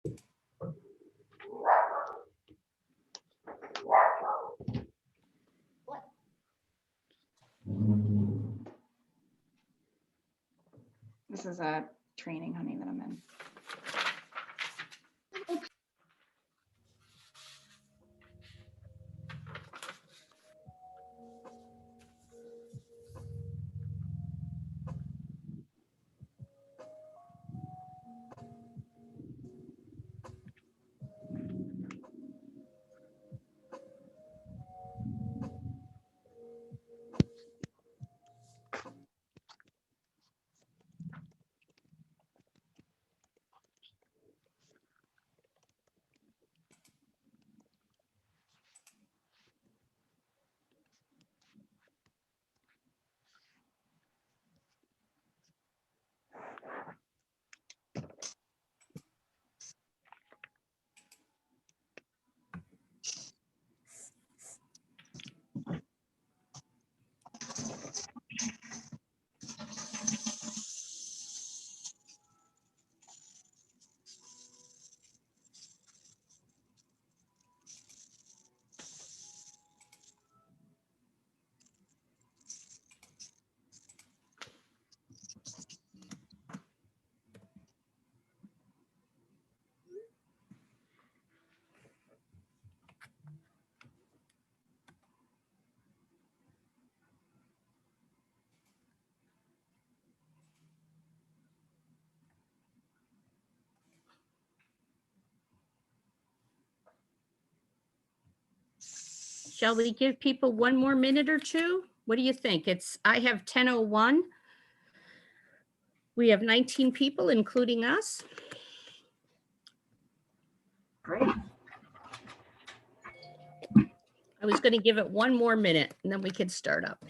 This is a training, honey, that I'm in. Shall we give people one more minute or two? What do you think? I have 10:01. We have 19 people, including us. Great. I was going to give it one more minute and then we could start up.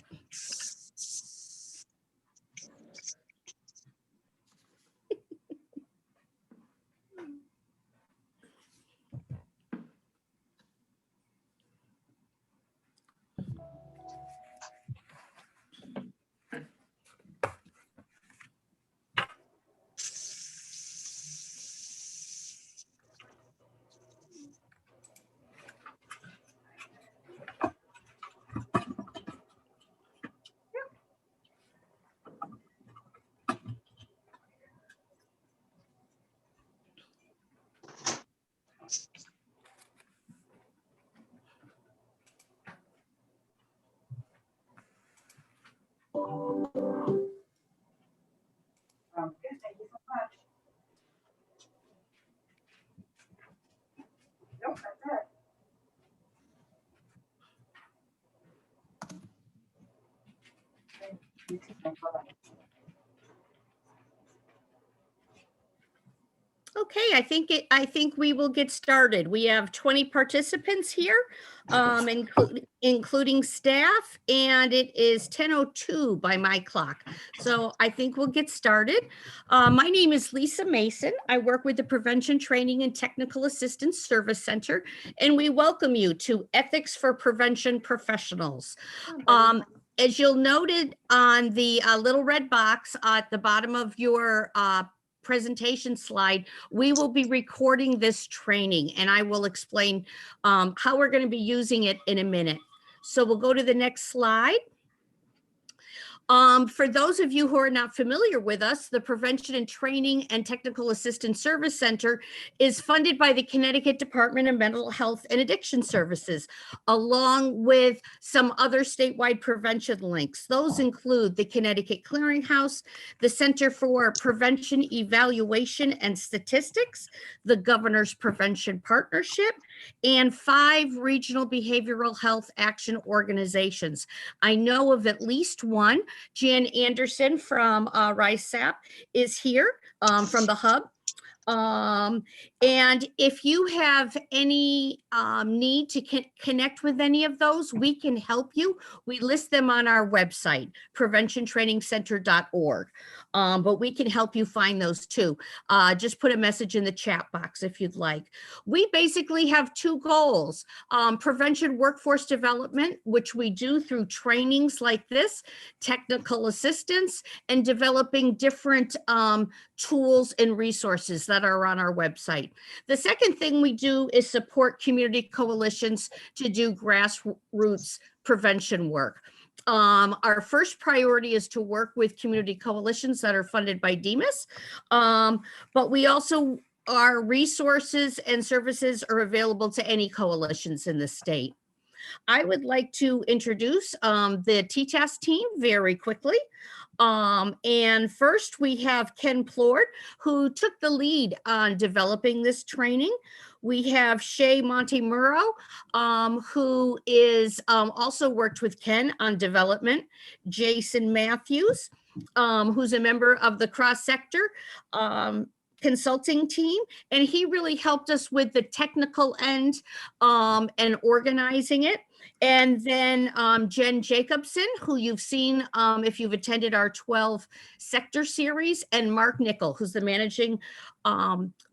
Sounds good. Thank you so much. Nope, that's it. You too. Thanks. Bye-bye. Okay, I think we will get started. We have 20 participants here, including staff, and it is 10:02 by my clock. So I think we'll get started. My name is Lisa Mason. I work with the Prevention Training and Technical Assistance Service Center, and we welcome you to Ethics for Prevention Professionals. As you'll noted on the little red box at the bottom of your presentation slide, we will be recording this training and I will explain how we're going to be using it in a minute. So we'll go to the next slide. For those of you who are not familiar with us, the Prevention and Training and Technical Assistance Service Center is funded by the Connecticut Department of Mental Health and Addiction Services, along with some other statewide prevention links. Those include the Connecticut Clearinghouse, the Center for Prevention Evaluation and Statistics, the Governor's Prevention Partnership, and 5 regional behavioral health action organizations. I know of at least one. Jan Anderson from RISAP is here from the hub. And if you have any need to connect with any of those, we can help you. We list them on our website, preventiontrainingcenter.org. But we can help you find those too. Just put a message in the chat box if you'd like. We basically have 2 goals: prevention workforce development, which we do through trainings like this, technical assistance, and developing different tools and resources that that are on our website. The second thing we do is support community coalitions to do grassroots prevention work. Our first priority is to work with community coalitions that are funded by DEMAS, but we also, our resources and services are available to any coalitions in the state. I would like to introduce the TTASC team very quickly. And first we have Ken Plord, who took the lead on developing this training. We have Shay Montemuro, who is also worked with Ken on development. Jason Matthews, who's a member of the cross-sector consulting team, and he really helped us with the technical end and organizing it. And then Jen Jacobson, who you've seen if you've attended our 12 sector series, and Mark Nickel, who's the managing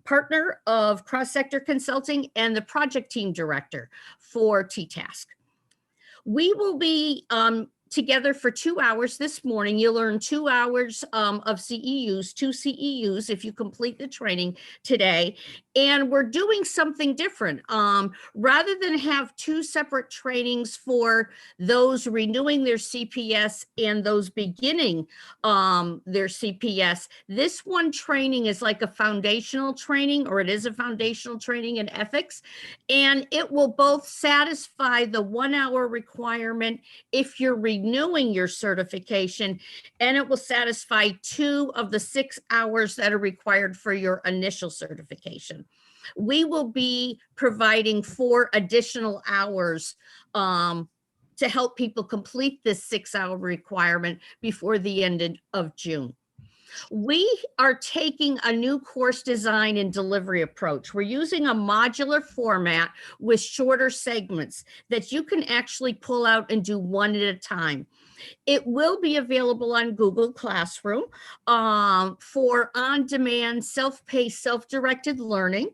partner of Cross Sector Consulting and the project team director for TTASC. We will be together for 2 hours this morning. You'll learn 2 hours of CEUs, 2 CEUs if you complete the training today. And we're doing something different. Rather than have 2 separate trainings for those renewing their CPS and those beginning their CPS, this one training is like a foundational training, or it is a foundational training in ethics. And it will both satisfy the 1 hour requirement if you're renewing your certification, and it will satisfy 2 of the 6 hours that are required for your initial certification. We will be providing 4 additional hours to help people complete this 6-hour requirement before the end of June. We are taking a new course design and delivery approach. We're using a modular format with shorter segments that you can actually pull out and do one at a time. It will be available on Google Classroom for on-demand, self-paced, self-directed learning.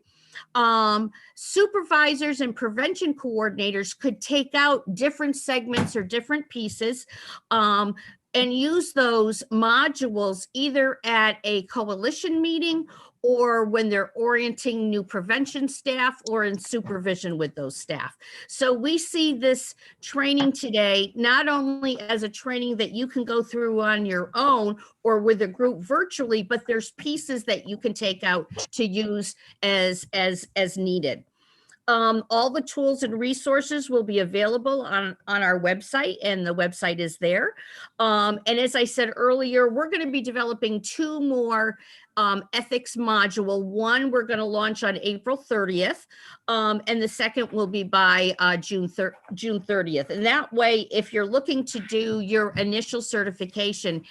Supervisors and prevention coordinators could take out different segments or different pieces and use those modules either at a coalition meeting or when they're orienting new prevention staff or in supervision with those staff. So we see this training today not only as a training that you can go through on your own or with a group virtually, but there's pieces that you can take out to use as needed. All the tools and resources will be available on our website, and the website is there. And as I said earlier, we're going to be developing 2 more ethics module. One we're going to launch on April 30th, and the second will be by June 30th. And that way, if you're looking to do your initial certification,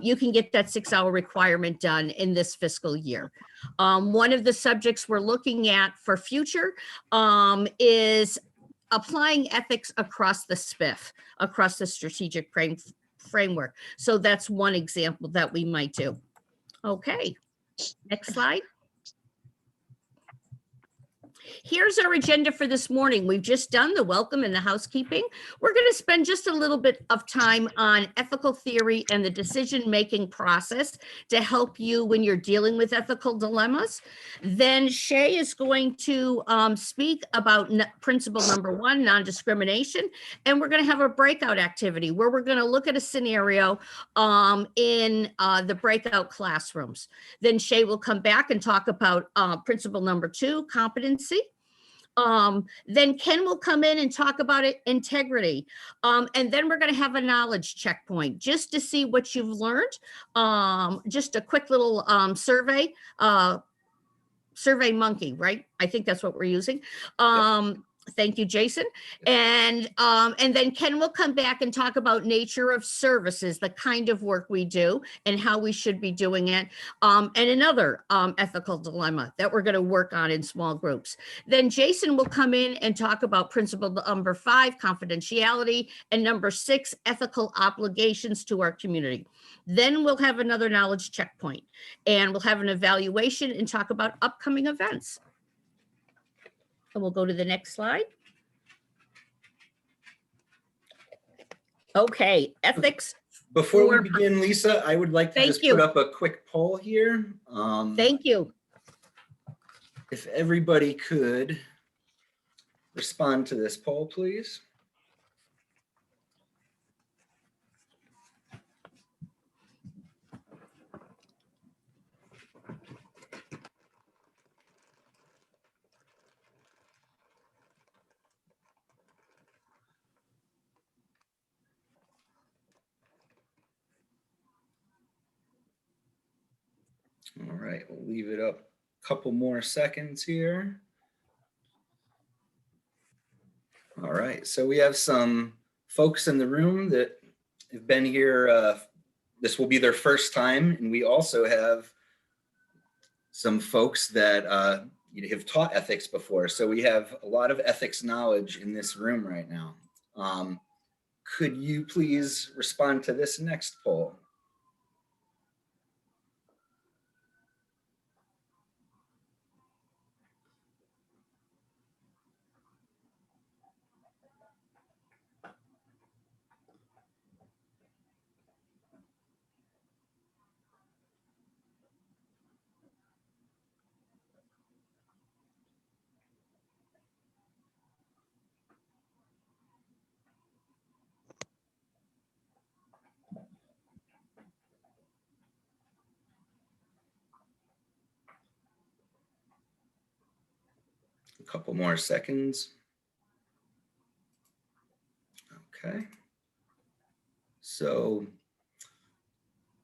you can get that 6-hour requirement done in this fiscal year. One of the subjects we're looking at for future is applying ethics across the SPIF, across the strategic framework. So that's one example that we might do. Okay, next slide. Here's our agenda for this morning. We've just done the welcome and the housekeeping. We're going to spend just a little bit of time on ethical theory and the decision-making process to help you when you're dealing with ethical dilemmas. Then Shay is going to speak about principle number 1, non-discrimination. And we're going to have a breakout activity where we're going to look at a scenario in the breakout classrooms. Then Shay will come back and talk about principle number 2, competency. Then Ken will come in and talk about it, integrity. And then we're going to have a knowledge checkpoint just to see what you've learned. Just a quick little survey, Survey Monkey, right? I think that's what we're using. Thank you, Jason. And then Ken will come back and talk about nature of services, the kind of work we do and how we should be doing it. And another ethical dilemma that we're going to work on in small groups. Then Jason will come in and talk about principle number 5, confidentiality, and number 6, ethical obligations to our community. Then we'll have another knowledge checkpoint, and we'll have an evaluation and talk about upcoming events. And we'll go to the next slide. Okay, ethics. Before we begin, Lisa, I would like to just put up a quick poll here. Thank you. if everybody could respond to this poll, please. All right, we'll leave it up a couple more seconds here. All right, so we have some folks in the room that have been here. This will be their first time, and we also have some folks that have taught ethics before. So we have a lot of ethics knowledge in this room right now. Could you please respond to this next poll? A couple more seconds. Okay. So,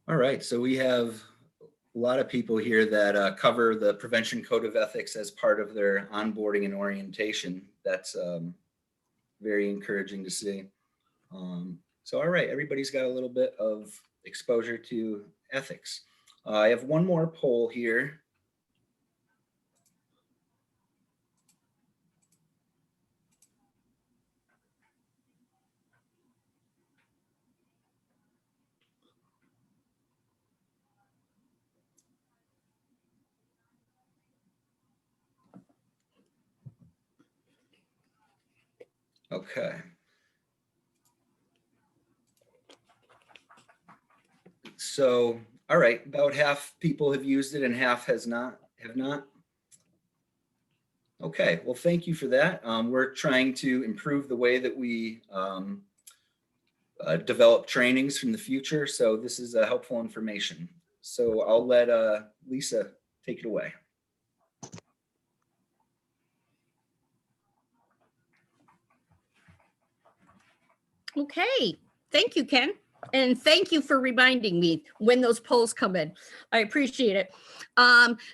all right. So we have a lot of people here that cover the Prevention Code of Ethics as part of their onboarding and orientation. That's very encouraging to see. So, all right, everybody's got a little bit of exposure to ethics. I have one more poll here. Okay. So, all right, about half people have used it and half have not. Okay, well, thank you for that. We're trying to improve the way that we develop trainings from the future. So this is helpful information. So I'll let Lisa take it away. Okay, thank you, Ken. And thank you for reminding me when those polls come in. I appreciate it.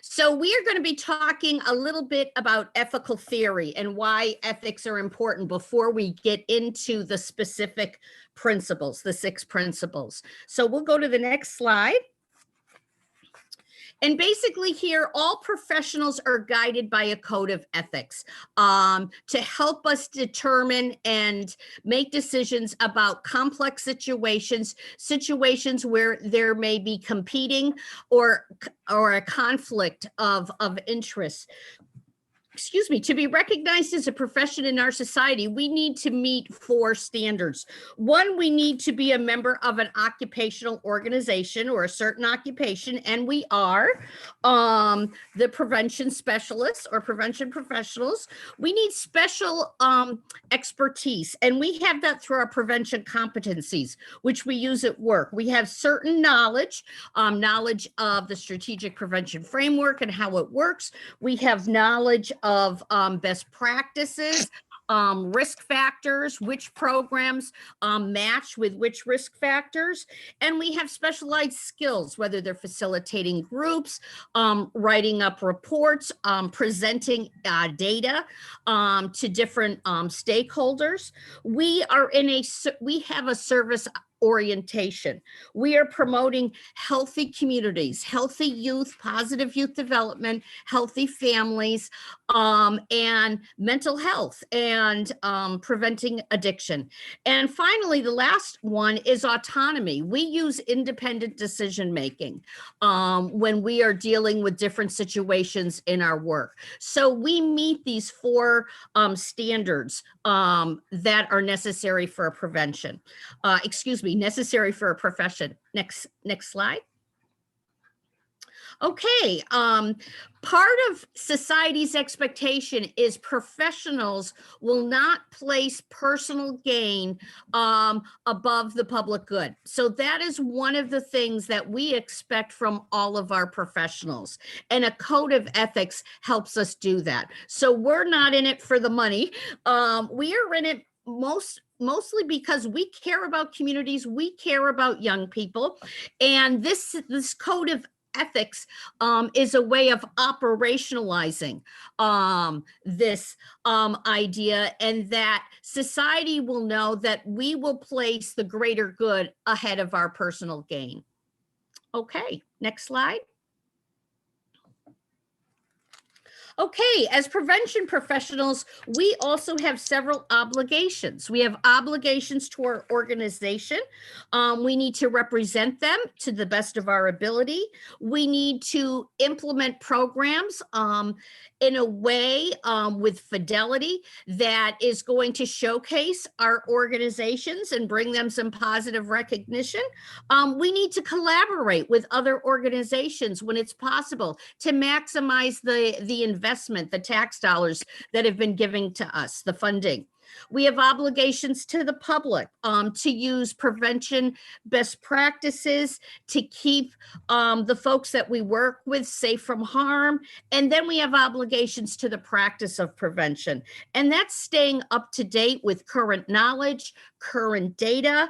So we are going to be talking a little bit about ethical theory and why ethics are important before we get into the specific principles, the 6 principles. So we'll go to the next slide. And basically here, all professionals are guided by a code of ethics to help us determine and make decisions about complex situations where there may be competing or a conflict of interest. Excuse me, to be recognized as a profession in our society, we need to meet 4 standards. 1, we need to be a member of an occupational organization or a certain occupation, and we are the prevention specialists or prevention professionals. We need special expertise, and we have that through our prevention competencies, which we use at work. We have certain knowledge of the strategic prevention framework and how it works. We have knowledge of best practices, risk factors, which programs match with which risk factors. And we have specialized skills, whether they're facilitating groups, writing up reports, presenting data to different stakeholders. We have a service orientation. We are promoting healthy communities, healthy youth, positive youth development, healthy families, and mental health, and preventing addiction. And finally, the last one is autonomy. We use independent decision making when we are dealing with different situations in our work. So we meet these 4 standards that are necessary for a prevention. Necessary for a profession. Next slide. Okay, part of society's expectation is professionals will not place personal gain above the public good. So that is one of the things that we expect from all of our professionals. And a code of ethics helps us do that. So we're not in it for the money. We are in it mostly because we care about communities, we care about young people, and this code of ethics is a way of operationalizing this idea, and that society will know that we will place the greater good ahead of our personal gain. Okay, next slide. Okay, as prevention professionals, we also have several obligations. We have obligations to our organization. We need to represent them to the best of our ability. We need to implement programs in a way with fidelity that is going to showcase our organizations and bring them some positive recognition. We need to collaborate with other organizations when it's possible to maximize the investment, the tax dollars that have been given to us, the funding. We have obligations to the public to use prevention best practices, to keep the folks that we work with safe from harm. And then we have obligations to the practice of prevention. And that's staying up to date with current knowledge, current data,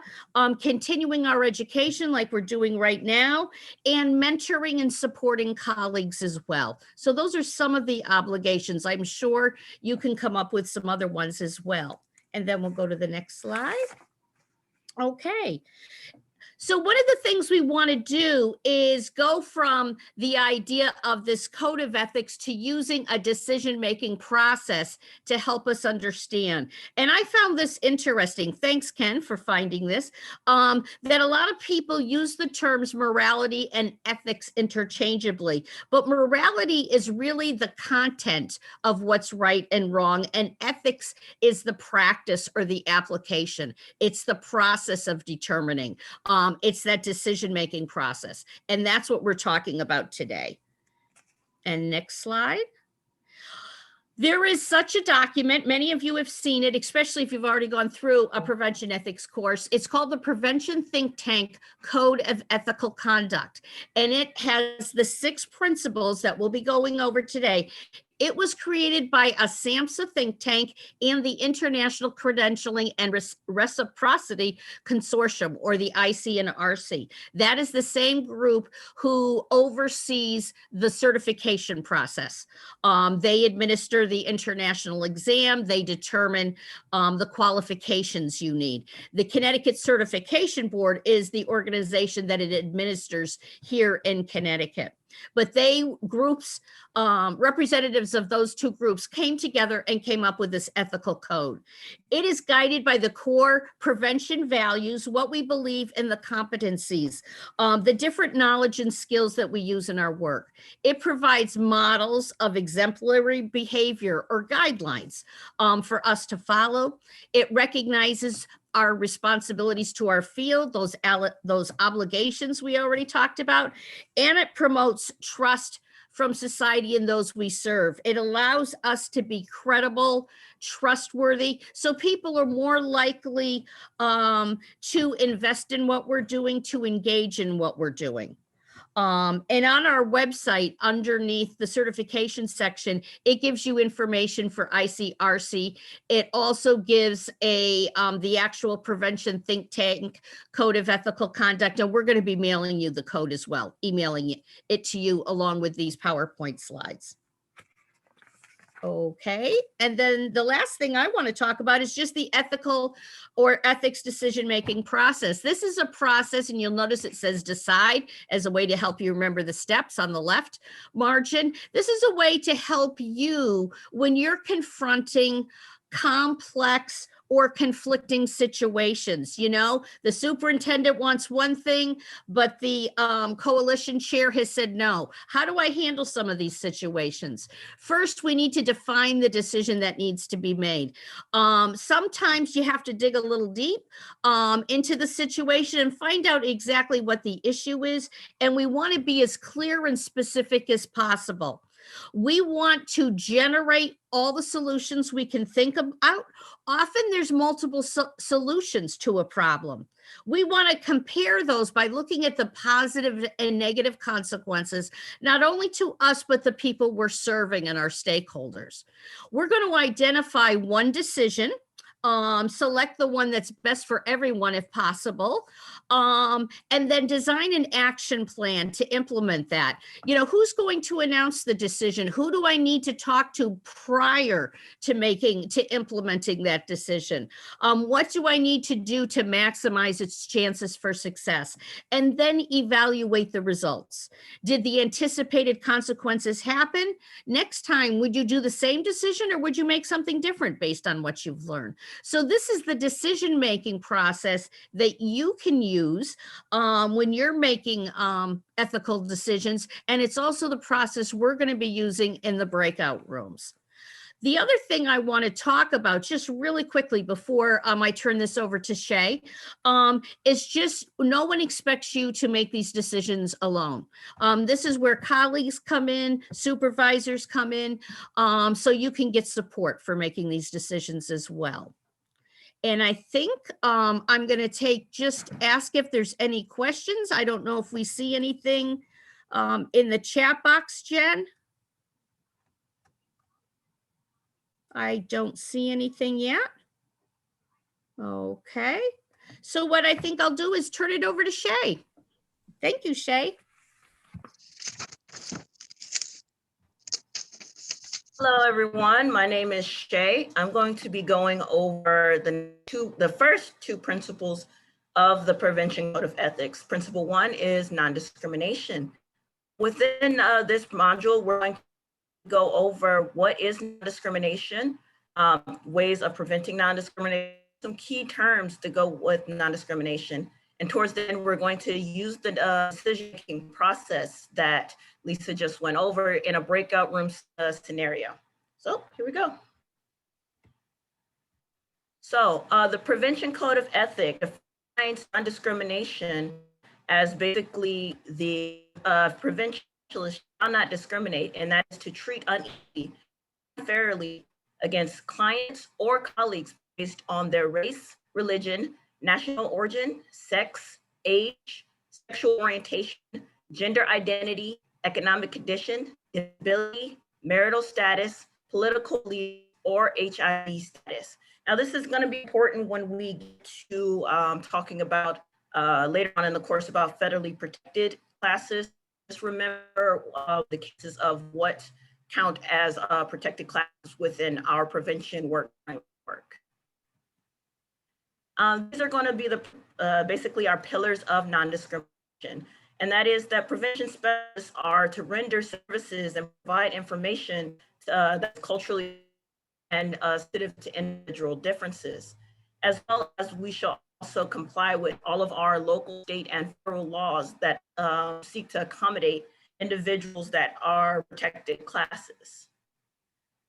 continuing our education like we're doing right now, and mentoring and supporting colleagues as well. So those are some of the obligations. I'm sure you can come up with some other ones as well. And then we'll go to the next slide. Okay. So one of the things we want to do is go from the idea of this code of ethics to using a decision-making process to help us understand. And I found this interesting. Thanks, Ken, for finding this, that a lot of people use the terms morality and ethics interchangeably, but morality is really the content of what's right and wrong, and ethics is the practice or the application. It's the process of determining. It's that decision-making process. And that's what we're talking about today. And next slide. There is such a document. Many of you have seen it, especially if you've already gone through a prevention ethics course. It's called the Prevention Think Tank Code of Ethical Conduct. And it has the 6 principles that we'll be going over today. It was created by a SAMHSA think tank and the International Credentialing and Reciprocity Consortium, or the ICNRC. That is the same group who oversees the certification process. They administer the international exam. They determine the qualifications you need. The Connecticut Certification Board is the organization that it administers here in Connecticut. But representatives of those 2 groups came together and came up with this ethical code. It is guided by the core prevention values, what we believe in, the competencies, the different knowledge and skills that we use in our work. It provides models of exemplary behavior or guidelines for us to follow. It recognizes our responsibilities to our field, those obligations we already talked about, and it promotes trust from society and those we serve. It allows us to be credible, trustworthy, so people are more likely to invest in what we're doing, to engage in what we're doing. And on our website, underneath the certification section, it gives you information for ICRC. It also gives the actual Prevention Think Tank Code of Ethical Conduct, and we're going to be mailing you the code as well, emailing it to you along with these PowerPoint slides. Okay, and then the last thing I want to talk about is just the ethical or ethics decision-making process. This is a process, and you'll notice it says decide as a way to help you remember the steps on the left margin. This is a way to help you when you're confronting complex or conflicting situations. You know, the superintendent wants one thing, but the coalition chair has said no. How do I handle some of these situations? First, we need to define the decision that needs to be made. Sometimes you have to dig a little deep into the situation and find out exactly what the issue is. And we want to be as clear and specific as possible. We want to generate all the solutions we can think about. Often there's multiple solutions to a problem. We want to compare those by looking at the positive and negative consequences, not only to us, but the people we're serving and our stakeholders. We're going to identify one decision, select the one that's best for everyone if possible, and then design an action plan to implement that. You know, who's going to announce the decision? Who do I need to talk to prior to implementing that decision? What do I need to do to maximize its chances for success? And then evaluate the results. Did the anticipated consequences happen? Next time, would you do the same decision or would you make something different based on what you've learned? So this is the decision-making process that you can use when you're making ethical decisions. And it's also the process we're going to be using in the breakout rooms. The other thing I want to talk about just really quickly before I turn this over to Shay is just no one expects you to make these decisions alone. This is where colleagues come in, supervisors come in, so you can get support for making these decisions as well. And I think I'm going to ask if there's any questions. I don't know if we see anything in the chat box, Jen. I don't see anything yet. Okay. So what I think I'll do is turn it over to Shay. Thank you, Shay. Hello, everyone. My name is Shay. I'm going to be going over the first two principles of the Prevention Code of Ethics. Principle 1 is non-discrimination. Within this module, we're going to go over what is non-discrimination, ways of preventing non-discrimination, some key terms to go with non-discrimination. And towards the end, we're going to use the decision-making process that Lisa just went over in a breakout room scenario. So here we go. So the Prevention Code of Ethics defines non-discrimination as basically the prevention shall not discriminate, and that is to treat unequally, unfairly against clients or colleagues based on their race, religion, national origin, sex, age, sexual orientation, gender identity, economic condition, disability, marital status, political belief, or HIV status. Now, this is going to be important when we get to talking about later on in the course about federally protected classes. Just remember the cases of what count as protected classes within our prevention work. These are going to be the basically our pillars of non-discrimination, and that is that prevention specialists are to render services and provide information that's culturally and sensitive to individual differences, as well as we shall also comply with all of our local, state, and federal laws that seek to accommodate individuals that are protected classes.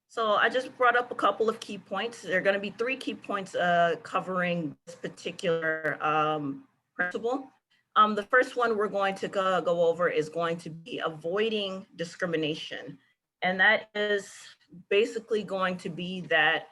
So I just brought up a couple of key points. There are going to be 3 key points covering this particular principle. The first one we're going to go over is going to be avoiding discrimination. And that is basically going to be that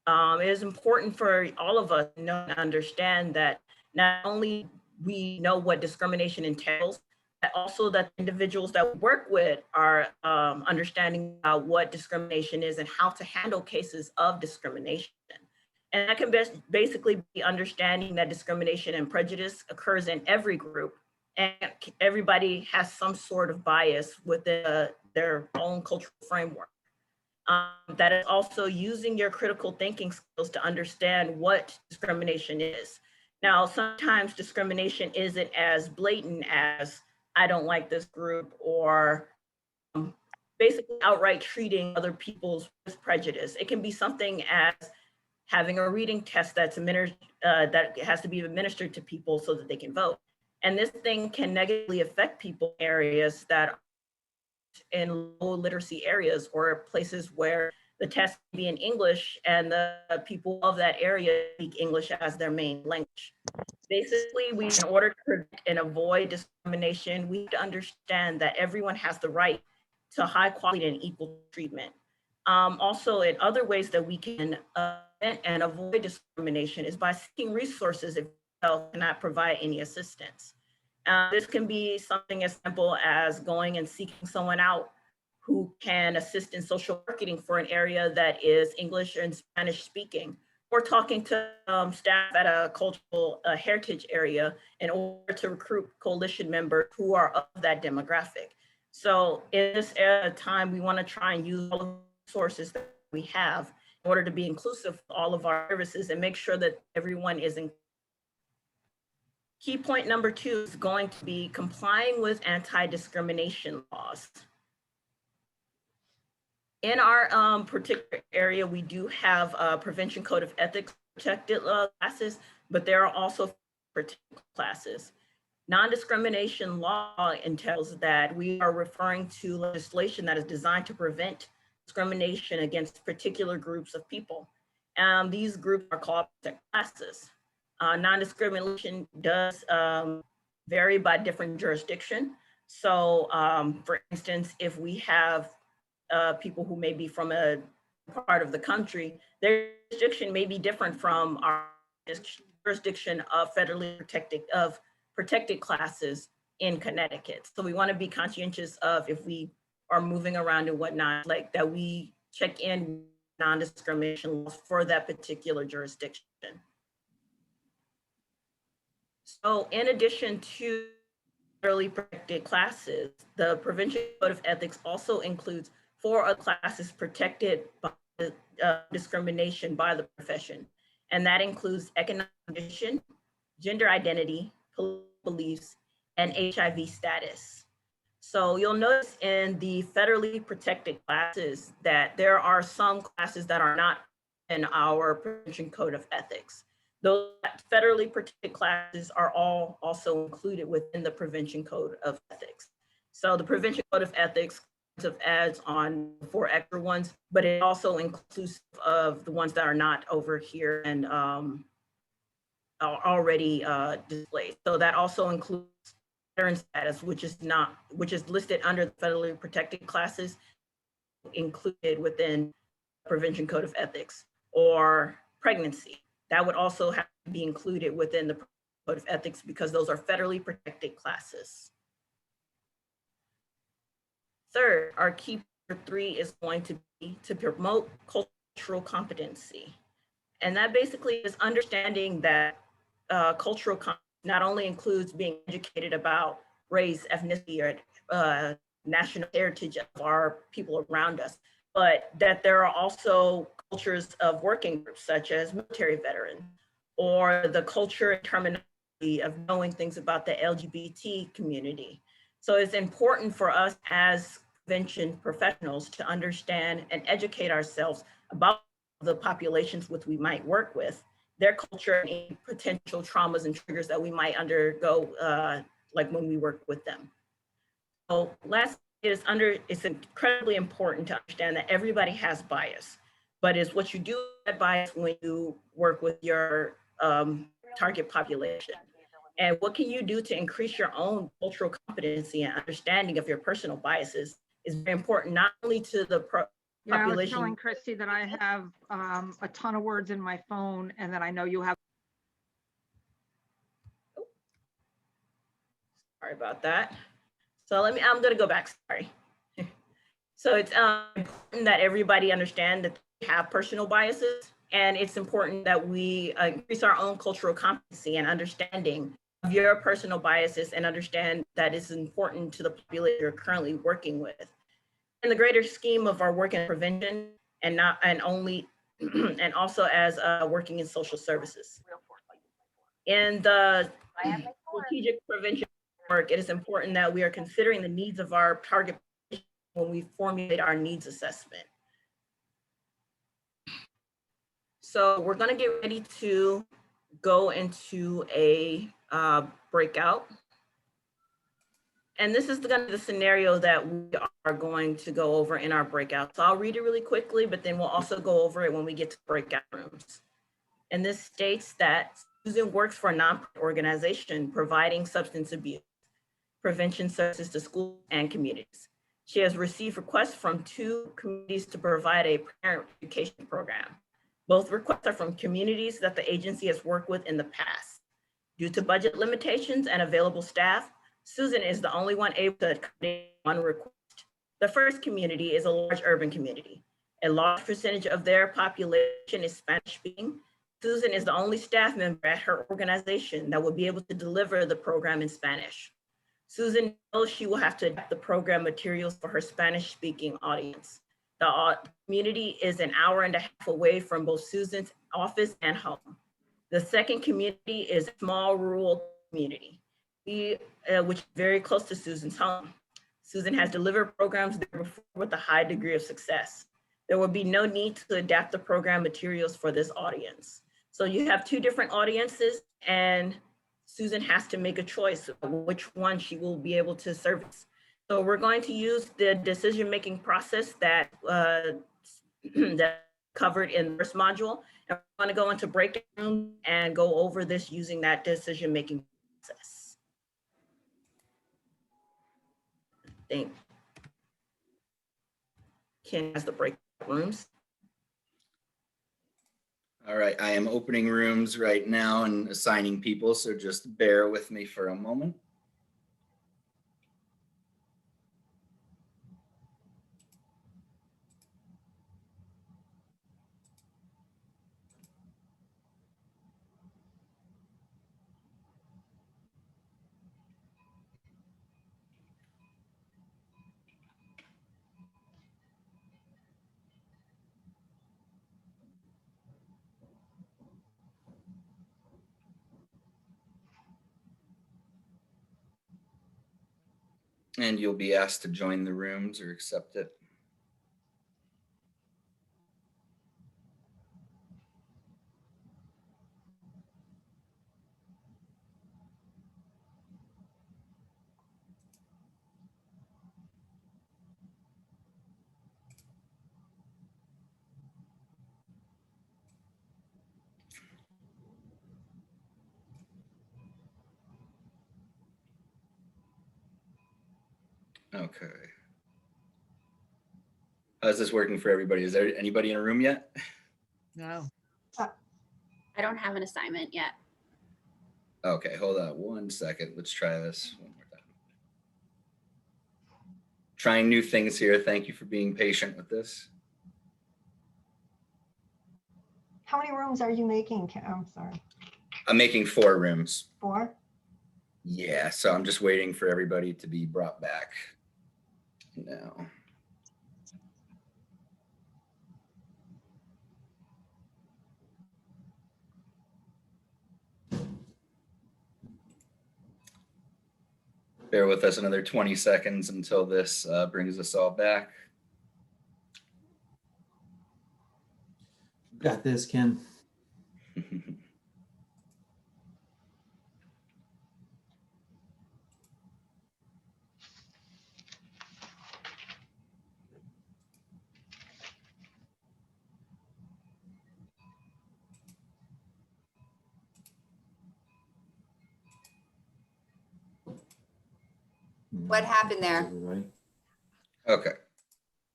it is important for all of us to know and understand that not only we know what discrimination entails, but also that individuals that we work with are understanding what discrimination is and how to handle cases of discrimination. And that can basically be understanding that discrimination and prejudice occurs in every group, and everybody has some sort of bias within their own cultural framework. That is also using your critical thinking skills to understand what discrimination is. Now, sometimes discrimination isn't as blatant as I don't like this group, or basically outright treating other people with prejudice. It can be something as having a reading test that has to be administered to people so that they can vote. And this thing can negatively affect people in areas that are in low literacy areas or places where the test may be in English and the people of that area speak English as their main language. Basically, in order to prevent and avoid discrimination, we have to understand that everyone has the right to high quality and equal treatment. Also, in other ways that we can prevent and avoid discrimination is by seeking resources if health cannot provide any assistance. This can be something as simple as going and seeking someone out who can assist in social marketing for an area that is English and Spanish speaking, or talking to staff at a cultural heritage area in order to recruit coalition members who are of that demographic. So in this time, we want to try and use all of the resources that we have in order to be inclusive of all of our services and make sure that everyone is in. Key point number 2 is going to be complying with anti-discrimination laws. In our particular area, we do have a prevention code of ethics protected classes, but there are also protected classes. Non-discrimination law entails that we are referring to legislation that is designed to prevent discrimination against particular groups of people. These groups are called protected classes. Non-discrimination does vary by different jurisdiction. So for instance, if we have people who may be from a part of the country, their jurisdiction may be different from our jurisdiction of federally protected classes in Connecticut. So we want to be conscientious of, if we are moving around and whatnot, like that we check in non-discrimination laws for that particular jurisdiction. So in addition to federally protected classes, the Prevention Code of Ethics also includes 4 other classes protected by discrimination by the profession. And that includes economic condition, gender identity, political beliefs, and HIV status. So you'll notice in the federally protected classes that there are some classes that are not in our Prevention Code of Ethics. Those federally protected classes are all also included within the Prevention Code of Ethics. So the Prevention Code of Ethics of ads on 4 extra ones, but it also inclusive of the ones that are not over here and are already displayed. So that also includes veteran status, which is listed under the federally protected classes, included within Prevention Code of Ethics, or pregnancy. That would also have to be included within the Code of Ethics because those are federally protected classes. Third, our key 3 is going to be to promote cultural competency. And that basically is understanding that cultural competence not only includes being educated about race, ethnicity, or national heritage of our people around us, but that there are also cultures of working groups such as military veterans, or the culture and terminology of knowing things about the LGBT community. So it's important for us as prevention professionals to understand and educate ourselves about the populations which we might work with, their culture, and any potential traumas and triggers that we might undergo, like when we work with them. So last, it's incredibly important to understand that everybody has bias, but it's what you do with that bias when you work with your target population. And what can you do to increase your own cultural competency and understanding of your personal biases is very important, not only to the population. Yeah, I was telling Christy that I have a ton of words in my phone, and that I know you have. Sorry about that. So I'm going to go back, sorry. So it's important that everybody understand that they have personal biases, and it's important that we increase our own cultural competency and understanding of your personal biases, and understand that it's important to the population you're currently working with. In the greater scheme of our work in prevention, and also as working in social services. In the strategic prevention work, it is important that we are considering the needs of our target when we formulate our needs assessment. So we're gonna get ready to go into a breakout. And this is gonna be the scenario that we are going to go over in our breakout. So I'll read it really quickly, but then we'll also go over it when we get to breakout rooms. And this states that Susan works for a nonprofit organization providing substance abuse prevention services to schools and communities. She has received requests from 2 communities to provide a parent education program. Both requests are from communities that the agency has worked with in the past. Due to budget limitations and available staff, Susan is the only one able to accommodate one request. The first community is a large urban community. A large percentage of their population is Spanish speaking. Susan is the only staff member at her organization that will be able to deliver the program in Spanish. Susan knows she will have to adapt the program materials for her Spanish speaking audience. The community is an hour and a half away from both Susan's office and home. The second community is a small rural community, which is very close to Susan's home. Susan has delivered programs there before with a high degree of success. There will be no need to adapt the program materials for this audience. So you have 2 different audiences, and Susan has to make a choice of which one she will be able to service. So we're going to use the decision-making process that that covered in the first module. And we're going to go into breakout room and go over this using that decision-making process. I think Ken has the breakout rooms. All right, I am opening rooms right now and assigning people, so just bear with me for a moment. And you'll be asked to join the rooms or accept it. Okay. How's this working for everybody? Is there anybody in a room yet? No. I don't have an assignment yet. Okay, hold on 1 second. Let's try this one more time. Trying new things here. Thank you for being patient with this. How many rooms are you making? I'm sorry. I'm making 4 rooms. 4? Yeah, so I'm just waiting for everybody to be brought back now. Bear with us another 20 seconds until this brings us all back. Got this, Ken. What happened there? Everybody. Okay.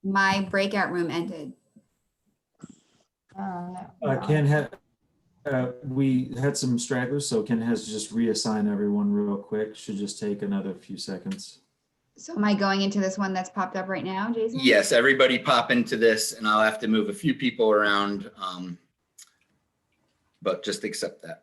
My breakout room ended. No. Ken had, we had some stragglers, so Ken has to just reassign everyone real quick. Should just take another few seconds. So am I going into this one that's popped up right now, Jason? Yes, everybody pop into this and I'll have to move a few people around, but just accept that.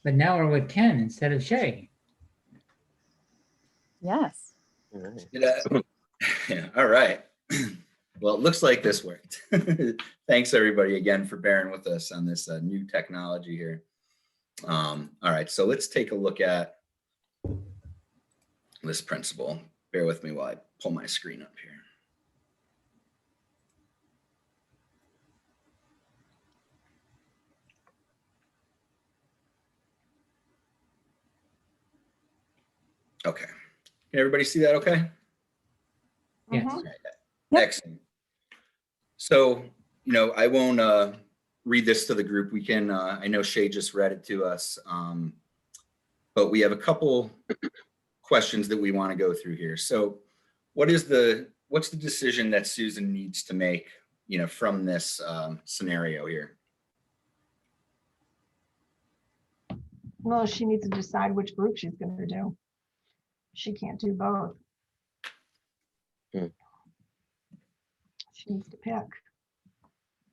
But now we're with Ken instead of Shay. Yes. Yeah, all right. Well, it looks like this worked. Thanks everybody again for bearing with us on this new technology here. All right, so let's take a look at this principle. Bear with me while I pull my screen up here. Okay, can everybody see that okay? Yes. Mhm. Yep. Excellent. So, I won't read this to the group. We can, I know Shay just read it to us, but we have a couple questions that we want to go through here. So what's the decision that Susan needs to make, from this scenario here? Well, she needs to decide which group she's going to do. She can't do both. Hmm. She needs to pick.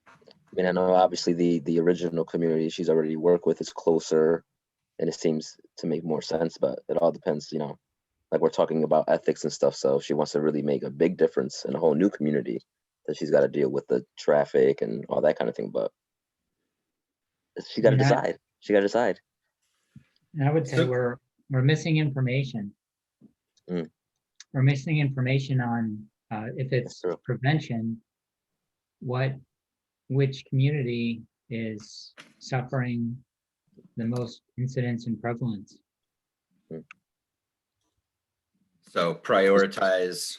I mean, I know obviously the original community she's already worked with is closer, and it seems to make more sense, but it all depends, like we're talking about ethics and stuff. So if she wants to really make a big difference in a whole new community, that she's got to deal with the traffic and all that kind of thing. But she got to Yeah. decide. She got to decide. And I would say we're missing information. Mm. We're missing information on if it's That's true. prevention, which community is suffering the most incidents and prevalence. So prioritize,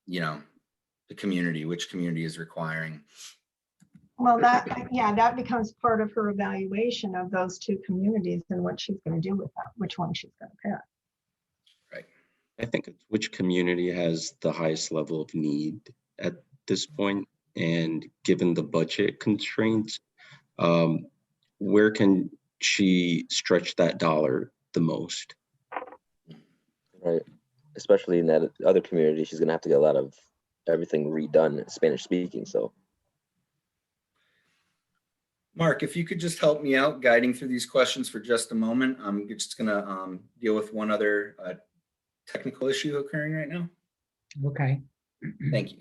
the community, which community is requiring. Well, that becomes part of her evaluation of those two communities and what she's going to do with them, which one she's going to pick. Right. I think it's which community has the highest level of need at this point, and given the budget constraints, where can she stretch that dollar the most? Right. Especially in that other community, she's going to have to get a lot of everything redone Spanish speaking. So Mark, if you could just help me out guiding through these questions for just a moment. I'm just going to deal with one other technical issue occurring right now. Okay. Thank you.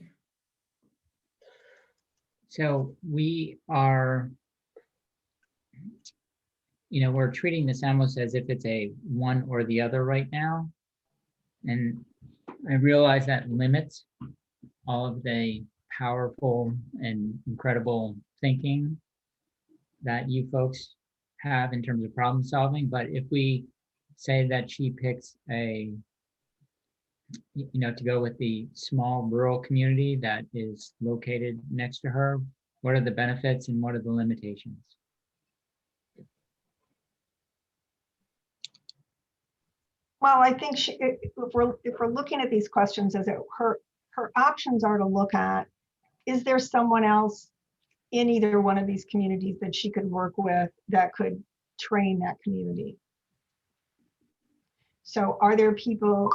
So we are, we're treating this almost as if it's a one or the other right now. And I realize that limits all of the powerful and incredible thinking that you folks have in terms of problem solving. But if we say that she picks to go with the small rural community that is located next to her, what are the benefits and what are the limitations? Well, I think if we're looking at these questions as her options are to look at, is there someone else in either one of these communities that she could work with that could train that community? So are there people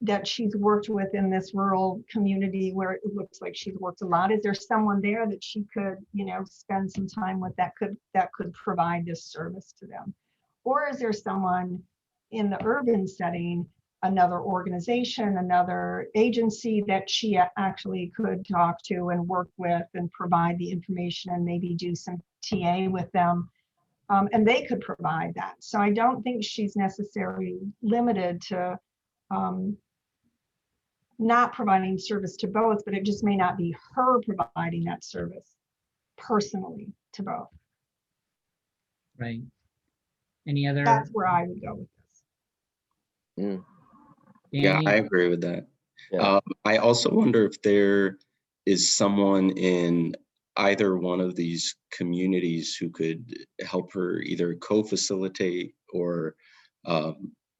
that she's worked with in this rural community where it looks like she's worked a lot? Is there someone there that she could, spend some time with that could provide this service to them? Or is there someone in the urban setting, another organization, another agency that she actually could talk to and work with and provide the information and maybe do some TA with them? And they could provide that. So I don't think she's necessarily limited to not providing service to both, but it just may not be her providing that service personally to both. Right. Any other? That's where I would go with this. mm, Yeah, Danny? I agree with that. yeah. I also wonder if there is someone in either one of these communities who could help her either co-facilitate or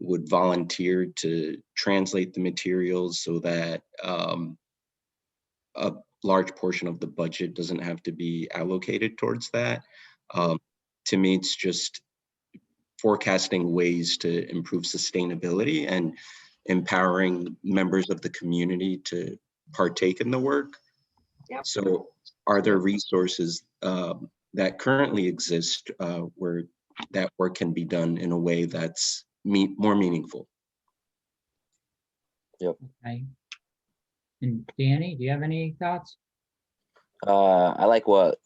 would volunteer to translate the materials so that a large portion of the budget doesn't have to be allocated towards that. To me, it's just forecasting ways to improve sustainability and empowering members of the community to partake in the work. Yep. So are there resources that currently exist where that work can be done in a way that's more meaningful. Okay. And Danny, do you have any thoughts? I like what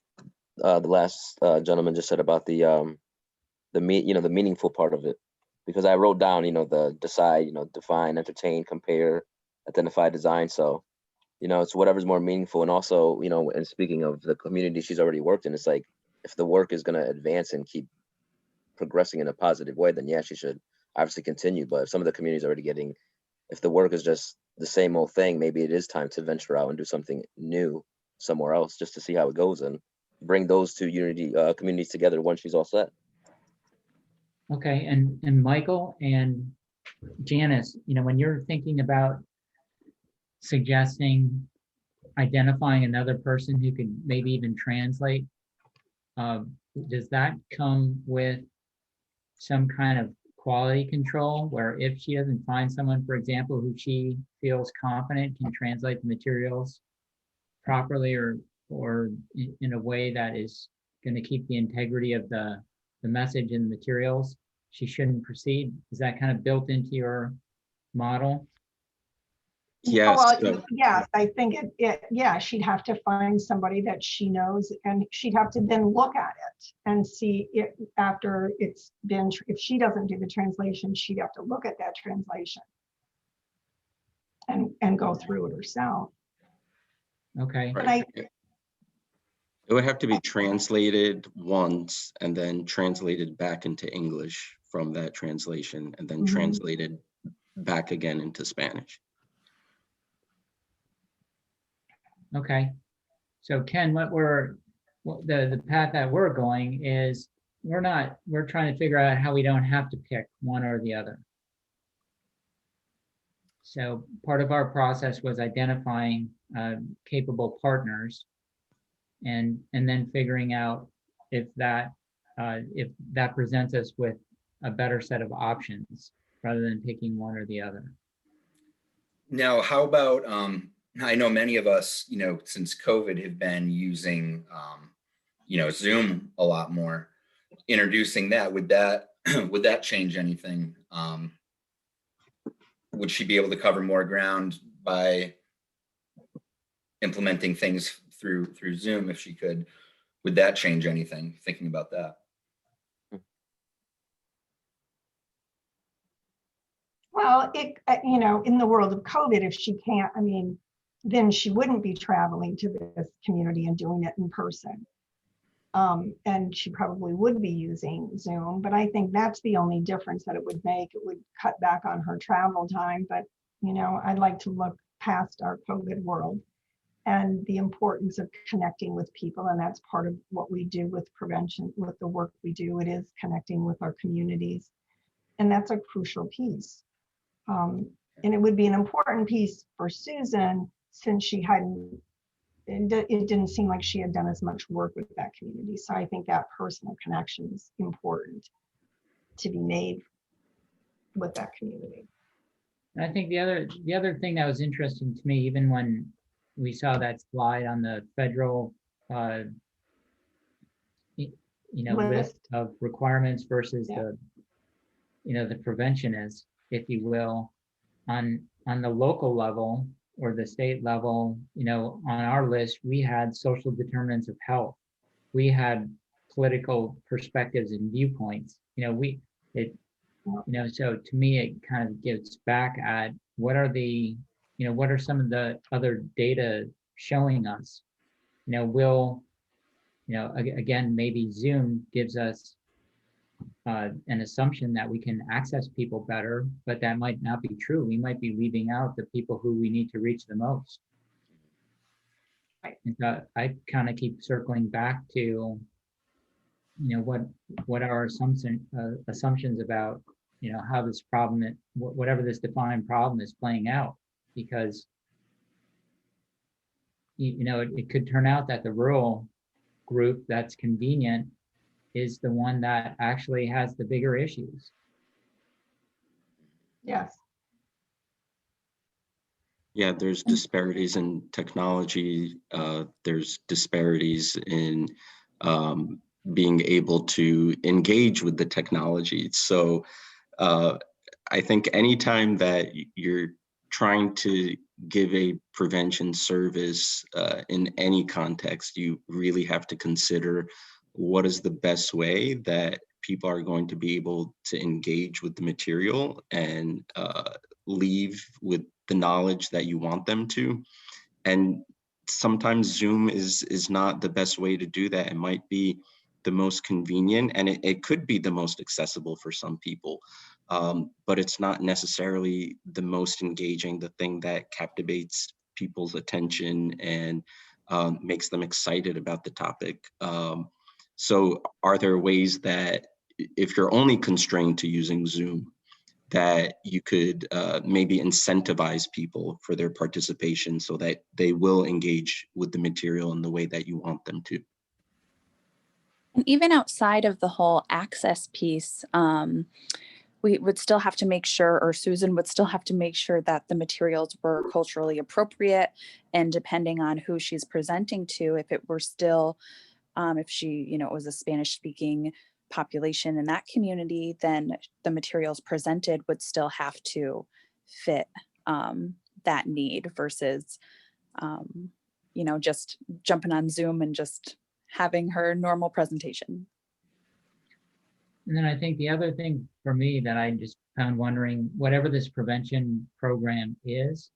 the last gentleman just said about the meaningful part of it, because I wrote down, the decide, define, entertain, compare, identify, design. So, it's whatever's more meaningful. And also, and speaking of the community she's already worked in, it's like, if the work is going to advance and keep progressing in a positive way, then yeah, she should obviously continue. But if some of the community is already getting, if the work is just the same old thing, maybe it is time to venture out and do something new somewhere else, just to see how it goes and bring those two communities together once she's all set. Okay, and Michael and Janice, when you're thinking about suggesting identifying another person who could maybe even translate, does that come with some kind of quality control where if she doesn't find someone, for example, who she feels confident can translate the materials properly or in a way that is going to keep the integrity of the message and the materials, she shouldn't proceed? Is that kind of built into your model? Yes. Well, yes, I think yeah, she'd have to find somebody that she knows, and she'd have to then look at it and see it after it's been, if she doesn't do the translation, she'd have to look at that translation and go through it herself. Okay. Right. It would have to be translated once and then translated back into English from that translation, and then translated back again into Spanish. Okay. So Ken, the path that we're going is we're trying to figure out how we don't have to pick one or the other. So part of our process was identifying capable partners and then figuring out if that presents us with a better set of options rather than picking one or the other. Now, how about, I know many of us, since COVID have been using, Zoom a lot more, introducing that, would that change anything? Would she be able to cover more ground by implementing things through Zoom if she could? Would that change anything, thinking about that? Well, in the world of COVID, if she can't, then she wouldn't be traveling to this community and doing it in person. And she probably would be using Zoom, but I think that's the only difference that it would make. It would cut back on her travel time, but I'd like to look past our COVID world and the importance of connecting with people. And that's part of what we do with prevention, with the work we do. It is connecting with our communities. And that's a crucial piece. And it would be an important piece for Susan, since it didn't seem like she had done as much work with that community. So I think that personal connection is important to be made with that community. And I think the other thing that was interesting to me, even when we saw that slide on the federal list of requirements versus the preventionists, if you will, on the local level or the state level, on our list, we had social determinants of health. We had political perspectives and viewpoints. So to me, it kind of gets back at what are some of the other data showing us? Again, maybe Zoom gives us an assumption that we can access people better, but that might not be true. We might be leaving out the people who we need to reach the most. And so I kind of keep circling back to, what are our assumptions about, how this problem, whatever this defined problem is playing out, because, it could turn out that the rural group that's convenient is the one that actually has the bigger issues. Yes. Yeah, there's disparities in technology. There's disparities in being able to engage with the technology. So I think anytime that you're trying to give a prevention service in any context, you really have to consider what is the best way that people are going to be able to engage with the material and leave with the knowledge that you want them to. And sometimes Zoom is not the best way to do that. It might be the most convenient, and it could be the most accessible for some people, but it's not necessarily the most engaging, the thing that captivates people's attention and makes them excited about the topic. So are there ways that if you're only constrained to using Zoom, that you could maybe incentivize people for their participation so that they will engage with the material in the way that you want them to? And even outside of the whole access piece, we would still have to make sure, or Susan would still have to make sure that the materials were culturally appropriate, and depending on who she's presenting to, if it were still, if she, you know, it was a Spanish speaking population in that community, then the materials presented would still have to fit that need versus, you know, just jumping on Zoom and just having her normal presentation. And then I think the other thing for me that I just found wondering, whatever this prevention program is,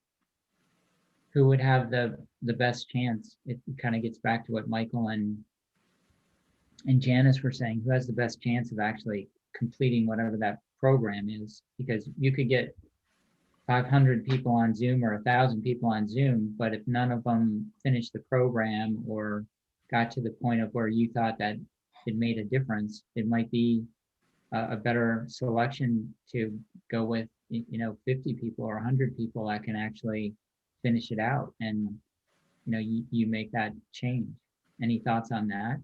who would have the best chance? It kind of gets back to what Michael and Janice were saying, who has the best chance of actually completing whatever that program is? Because you could get 500 people on Zoom or 1,000 people on Zoom, but if none of them finished the program or got to the point of where you thought that it made a difference, it might be a better selection to go with, you know, 50 people or 100 people that can actually finish it out, and you know, you make that change. Any thoughts on that?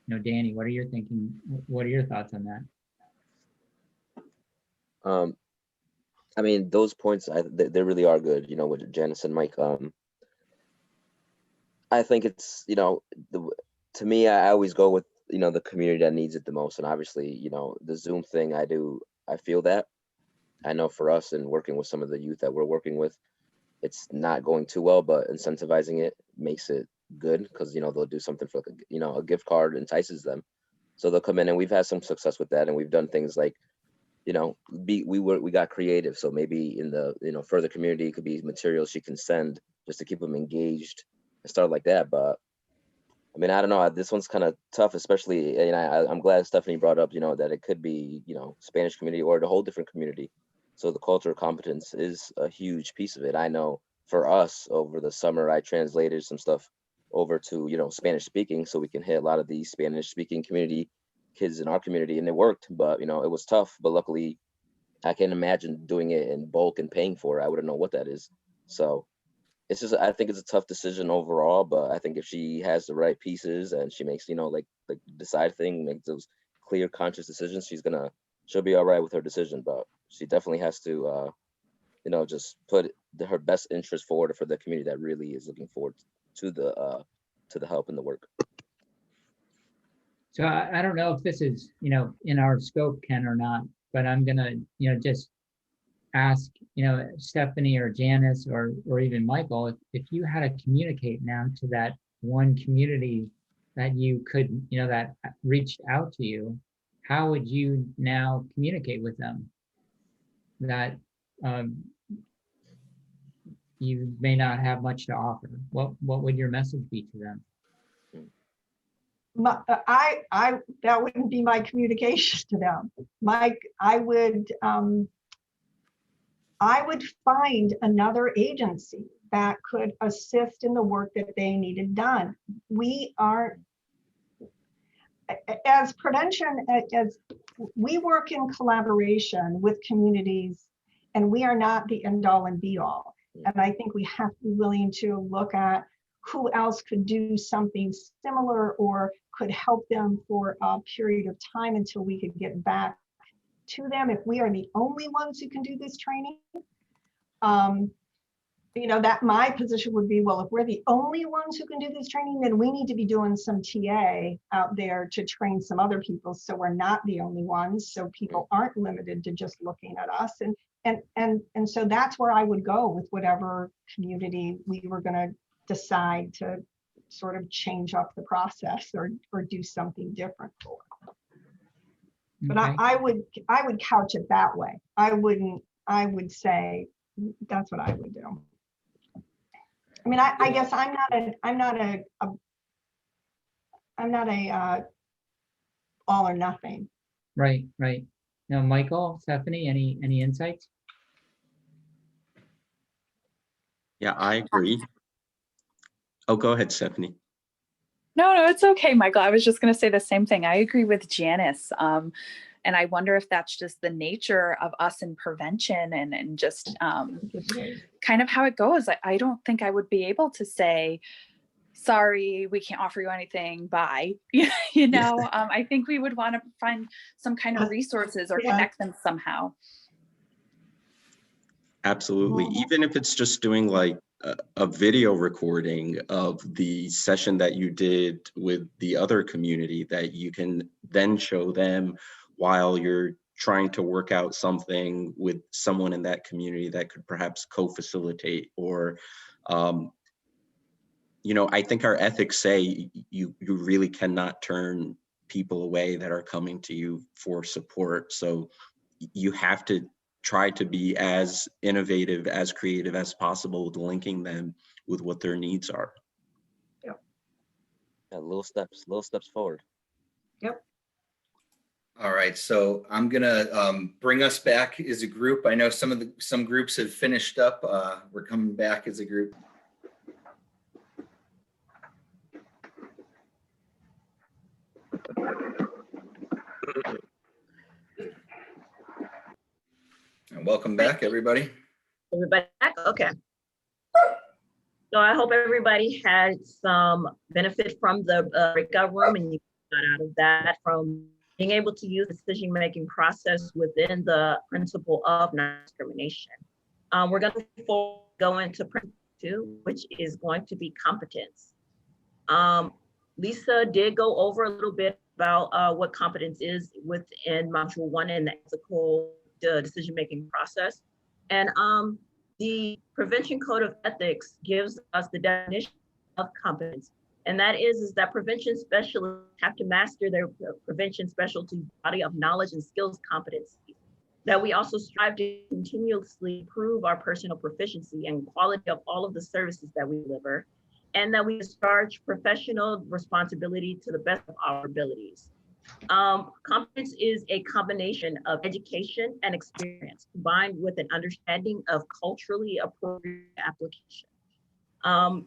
You know, Danny, what are your thinking? What are your thoughts on that? I mean, those points, they really are good, you know, with Janice and Mike. I think it's, you know, to me, I always go with, you know, the community that needs it the most. And obviously, you know, the Zoom thing, I feel that. I know for us and working with some of the youth that we're working with, it's not going too well, but incentivizing it makes it good because, you know, they'll do something for, like, you know, a gift card entices them. So they'll come in, and we've had some success with that. And we've done things like, you know, we got creative. So maybe in the, you know, further community, it could be materials she can send just to keep them engaged and start like that. But I mean, I don't know. This one's kind of tough, especially, you know, I'm glad Stephanie brought up, you know, that it could be, you know, Spanish community or the whole different community. So the culture of competence is a huge piece of it. I know for us over the summer, I translated some stuff over to, you know, Spanish speaking, so we can hit a lot of the Spanish speaking community kids in our community, and it worked. But, you know, it was tough, but luckily I can imagine doing it in bulk and paying for it. I wouldn't know what that is. So it's just, I think it's a tough decision overall, but I think if she has the right pieces and she makes, you know, like decide thing, make those clear, conscious decisions, she'll be all right with her decision. But she definitely has to, you know, just put her best interest forward for the community that really is looking forward to the help and the work. So I don't know if this is, you know, in our scope, Ken, or not, but I'm gonna, you know, just ask, you know, Stephanie or Janice or even Michael, if you had to communicate now to that one community that you could, you know, that reached out to you, how would you now communicate with them that you may not have much to offer? What would your message be to them? That wouldn't be my communication to them. I would find another agency that could assist in the work that they needed done. We are, as prevention, as we work in collaboration with communities, and we are not the end all and be all. And I think we have to be willing to look at who else could do something similar or could help them for a period of time until we could get back to them. If we are the only ones who can do this training, you know, that my position would be, well, if we're the only ones who can do this training, then we need to be doing some TA out there to train some other people. So we're not the only ones. So people aren't limited to just looking at us. And so that's where I would go with whatever community we were going to decide to sort of change up the process or do something different for. But Okay. I would couch it that way. I would say that's what I would do. I mean, I guess I'm not a all or nothing. Right, right. Now, Michael, Stephanie, any insights? Yeah, I agree. Oh, go ahead, Stephanie. No, it's okay, Michael. I was just going to say the same thing. I agree with Janice. And I wonder if that's just the nature of us in prevention and just kind of how it goes. I don't think I would be able to say, sorry, we can't offer you anything, bye. You know, I think we would want to find some kind of resources or connect them somehow. Absolutely. Even if it's just doing like a video recording of the session that you did with the other community that you can then show them while you're trying to work out something with someone in that community that could perhaps co-facilitate or, you know, I think our ethics say you really cannot turn people away that are coming to you for support. So you have to try to be as innovative, as creative as possible with linking them with what their needs are. Yeah, little steps forward. Yep. All right, so I'm gonna bring us back as a group. I know some groups have finished up. We're coming back as a group. And welcome back, everybody. Everybody back? Okay. So I hope everybody had some benefit from the breakout room and you got out of that from being able to use the decision-making process within the principle of non-discrimination. We're going to go into principle 2, which is going to be competence. Lisa did go over a little bit about what competence is within module 1 in the ethical decision-making process. And the Prevention Code of Ethics gives us the definition of competence. And that is that prevention specialists have to master their prevention specialty body of knowledge and skills competencies. That we also strive to continuously improve our personal proficiency and quality of all of the services that we deliver. And that we discharge professional responsibility to the best of our abilities. Competence is a combination of education and experience combined with an understanding of culturally appropriate application.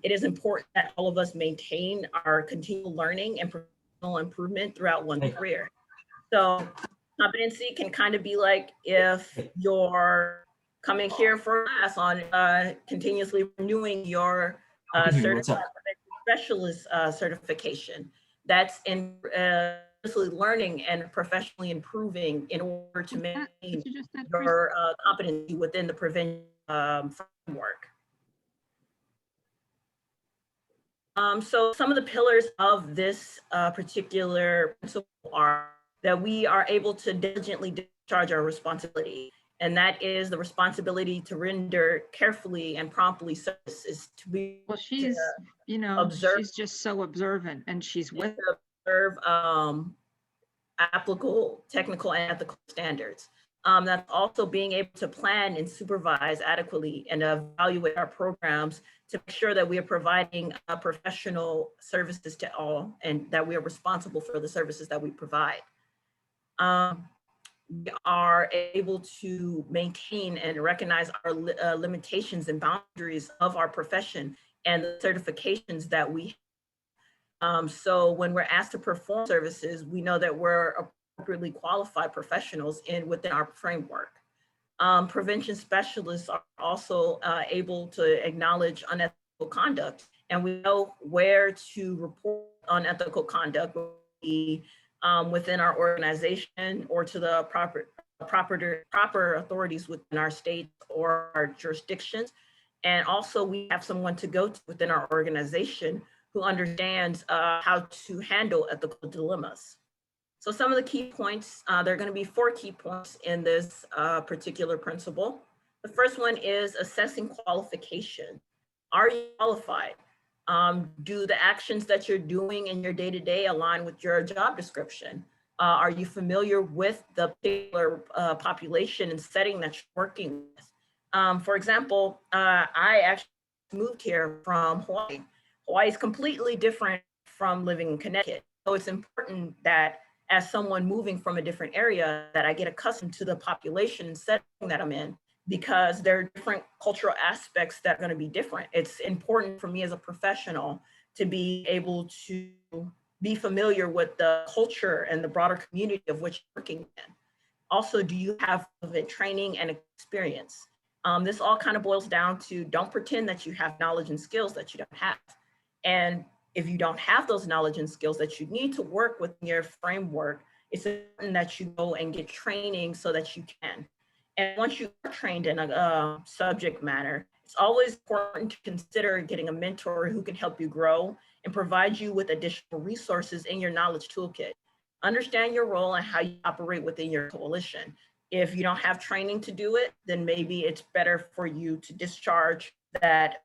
It is important that all of us maintain our continual learning and professional improvement throughout one's career. So competency can kind of be like if you're coming here for class on continuously renewing your certified specialist certification. That's in learning and professionally improving in order to maintain your competency within the prevention framework. So some of the pillars of this particular principle are that we are able to diligently discharge our responsibility. And that is the responsibility to render carefully and promptly services to be. Well, she's, you know, she's just so observant and she's with. Observe applicable technical and ethical standards. That's also being able to plan and supervise adequately and evaluate our programs to make sure that we are providing professional services to all and that we are responsible for the services that we provide. We are able to maintain and recognize our limitations and boundaries of our profession and the certifications that we have. So when we're asked to perform services, we know that we're appropriately qualified professionals within our framework. Prevention specialists are also able to acknowledge unethical conduct, and we know where to report unethical conduct within our organization or to the proper authorities within our state or our jurisdictions. And also we have someone to go to within our organization who understands how to handle ethical dilemmas. So some of the key points, there are going to be 4 key points in this particular principle. The first one is assessing qualification. Are you qualified? Do the actions that you're doing in your day-to-day align with your job description? Are you familiar with the particular population and setting that you're working with? For example, I actually moved here from Hawaii. Hawaii is completely different from living in Connecticut. So it's important that as someone moving from a different area, that I get accustomed to the population and setting that I'm in, because there are different cultural aspects that are going to be different. It's important for me as a professional to be able to be familiar with the culture and the broader community of which you're working in. Also, do you have relevant training and experience? This all kind of boils down to, don't pretend that you have knowledge and skills that you don't have. And if you don't have those knowledge and skills that you need to work within your framework, it's important that you go and get training so that you can. And once you are trained in a subject matter, it's always important to consider getting a mentor who can help you grow and provide you with additional resources in your knowledge toolkit. Understand your role and how you operate within your coalition. If you don't have training to do it, then maybe it's better for you to discharge that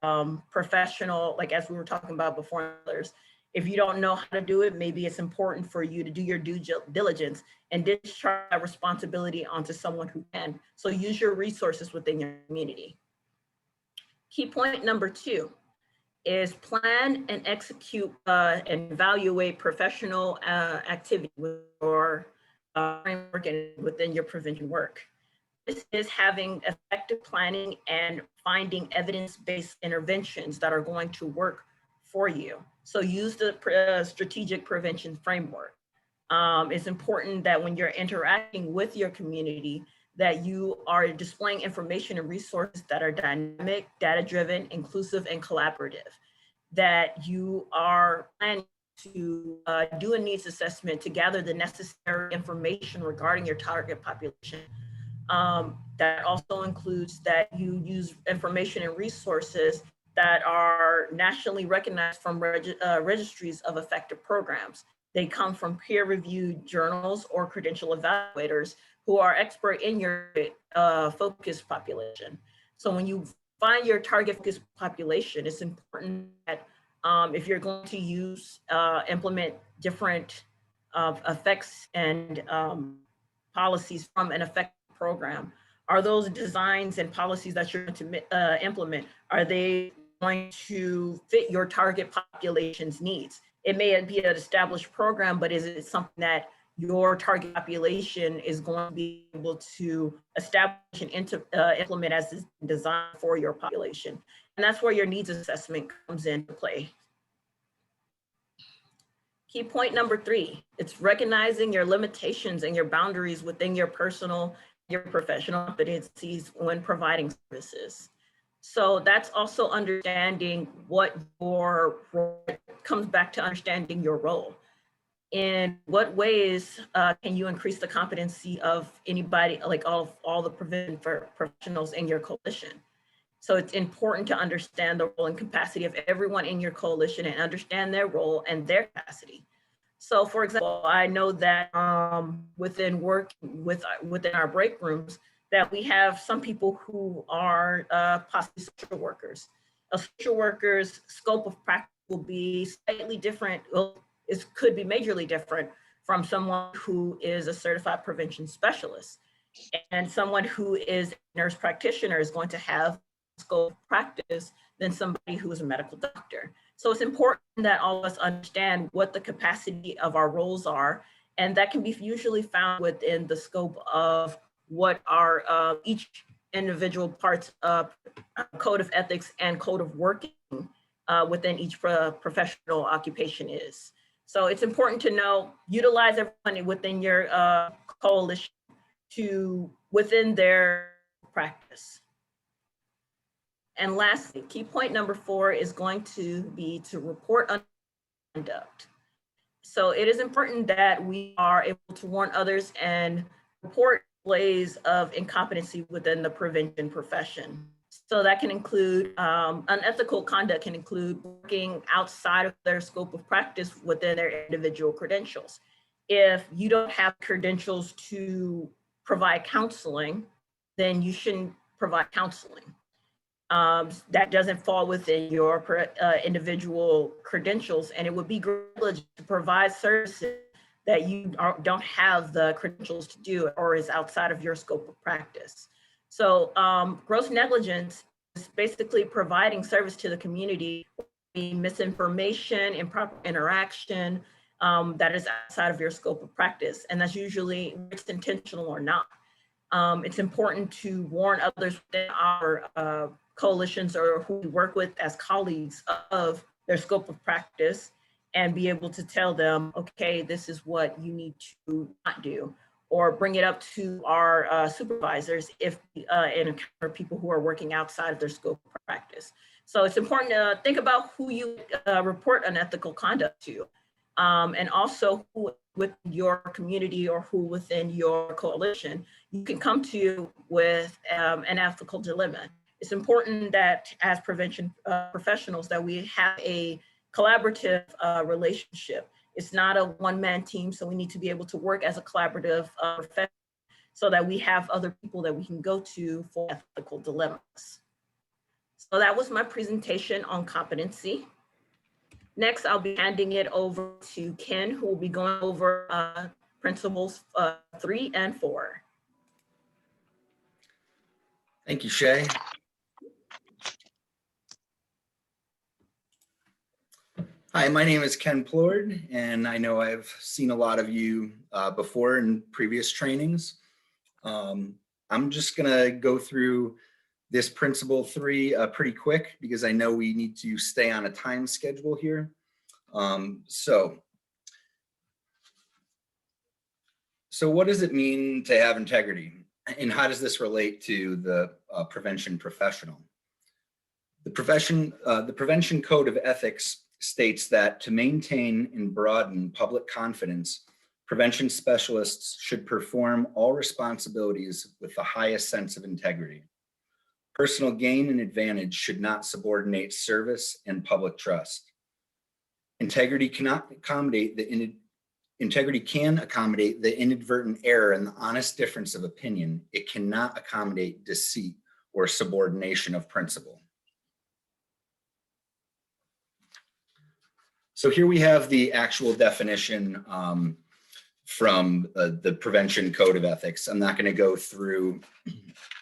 professional, like as we were talking about before, others. If you don't know how to do it, maybe it's important for you to do your due diligence and discharge that responsibility onto someone who can. So use your resources within your community. Key point number 2 is plan and execute and evaluate professional activity with your framework and within your prevention work. This is having effective planning and finding evidence-based interventions that are going to work for you. So use the strategic prevention framework. It's important that when you're interacting with your community, that you are displaying information and resources that are dynamic, data-driven, inclusive, and collaborative. That you are planning to do a needs assessment to gather the necessary information regarding your target population. That also includes that you use information and resources that are nationally recognized from registries of effective programs. They come from peer-reviewed journals or credential evaluators who are expert in your focused population. So when you find your target focused population, it's important that if you're going to use, implement different effects and policies from an effective program, are those designs and policies that you're going to implement, are they going to fit your target population's needs? It may be an established program, but is it something that your target population is going to be able to establish and implement as designed for your population? And that's where your needs assessment comes into play. Key point number 3, it's recognizing your limitations and your boundaries within your personal, your professional competencies when providing services. So that's also understanding what your role comes back to, understanding your role. In what ways can you increase the competency of anybody, like all the prevention professionals in your coalition? So it's important to understand the role and capacity of everyone in your coalition and understand their role and their capacity. So for example, I know that within our break rooms, that we have some people who are possibly social workers. A social worker's scope of practice will be slightly different. It could be majorly different from someone who is a certified prevention specialist. And someone who is a nurse practitioner is going to have scope of practice than somebody who is a medical doctor. So it's important that all of us understand what the capacity of our roles are, and that can be usually found within the scope of what our each individual parts of code of ethics and code of working within each professional occupation is. So it's important to know, utilize everyone within your coalition within their practice. And lastly, key point number 4 is going to be to report on conduct. So it is important that we are able to warn others and report displays of incompetency within the prevention profession. So that can include unethical conduct, can include working outside of their scope of practice within their individual credentials. If you don't have credentials to provide counseling, then you shouldn't provide counseling. That doesn't fall within your individual credentials, and it would be negligent to provide services that you don't have the credentials to do or is outside of your scope of practice. So gross negligence is basically providing service to the community, misinformation, improper interaction that is outside of your scope of practice. And that's usually it's intentional or not. It's important to warn others within our coalitions or who we work with as colleagues of their scope of practice and be able to tell them, okay, this is what you need to not do, or bring it up to our supervisors if and encounter people who are working outside of their scope of practice. So it's important to think about who you report unethical conduct to, and also who with your community or who within your coalition you can come to with an ethical dilemma. It's important that as prevention professionals that we have a collaborative relationship. It's not a one-man team, so we need to be able to work as a collaborative profession so that we have other people that we can go to for ethical dilemmas. So that was my presentation on competency. Next, I'll be handing it over to Ken, who will be going over principles 3 and 4. Thank you, Shay. Hi, my name is Ken Plord, and I know I've seen a lot of you before in previous trainings. I'm just gonna go through this principle 3 pretty quick because I know we need to stay on a time schedule here. So what does it mean to have integrity? And how does this relate to the prevention professional? The Prevention Code of Ethics states that to maintain and broaden public confidence, prevention specialists should perform all responsibilities with the highest sense of integrity. Personal gain and advantage should not subordinate service and public trust. Integrity can accommodate the inadvertent error and the honest difference of opinion. It cannot accommodate deceit or subordination of principle. So here we have the actual definition from the Prevention Code of Ethics. I'm not going to go through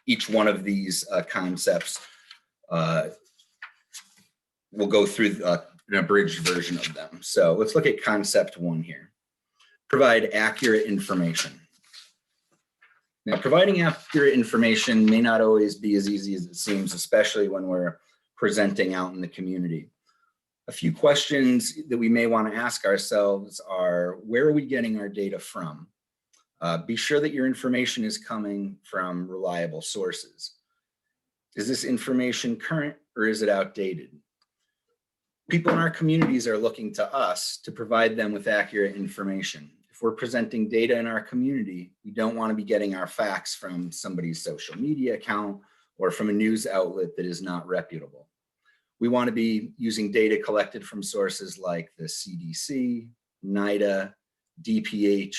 each one of these concepts. We'll go through an abridged version of them. So let's look at concept 1 here. Provide accurate information. Now, providing accurate information may not always be as easy as it seems, especially when we're presenting out in the community. A few questions that we may want to ask ourselves are, where are we getting our data from? Be sure that your information is coming from reliable sources. Is this information current or is it outdated? People in our communities are looking to us to provide them with accurate information. If we're presenting data in our community, we don't want to be getting our facts from somebody's social media account or from a news outlet that is not reputable. We want to be using data collected from sources like the CDC, NIDA, DPH,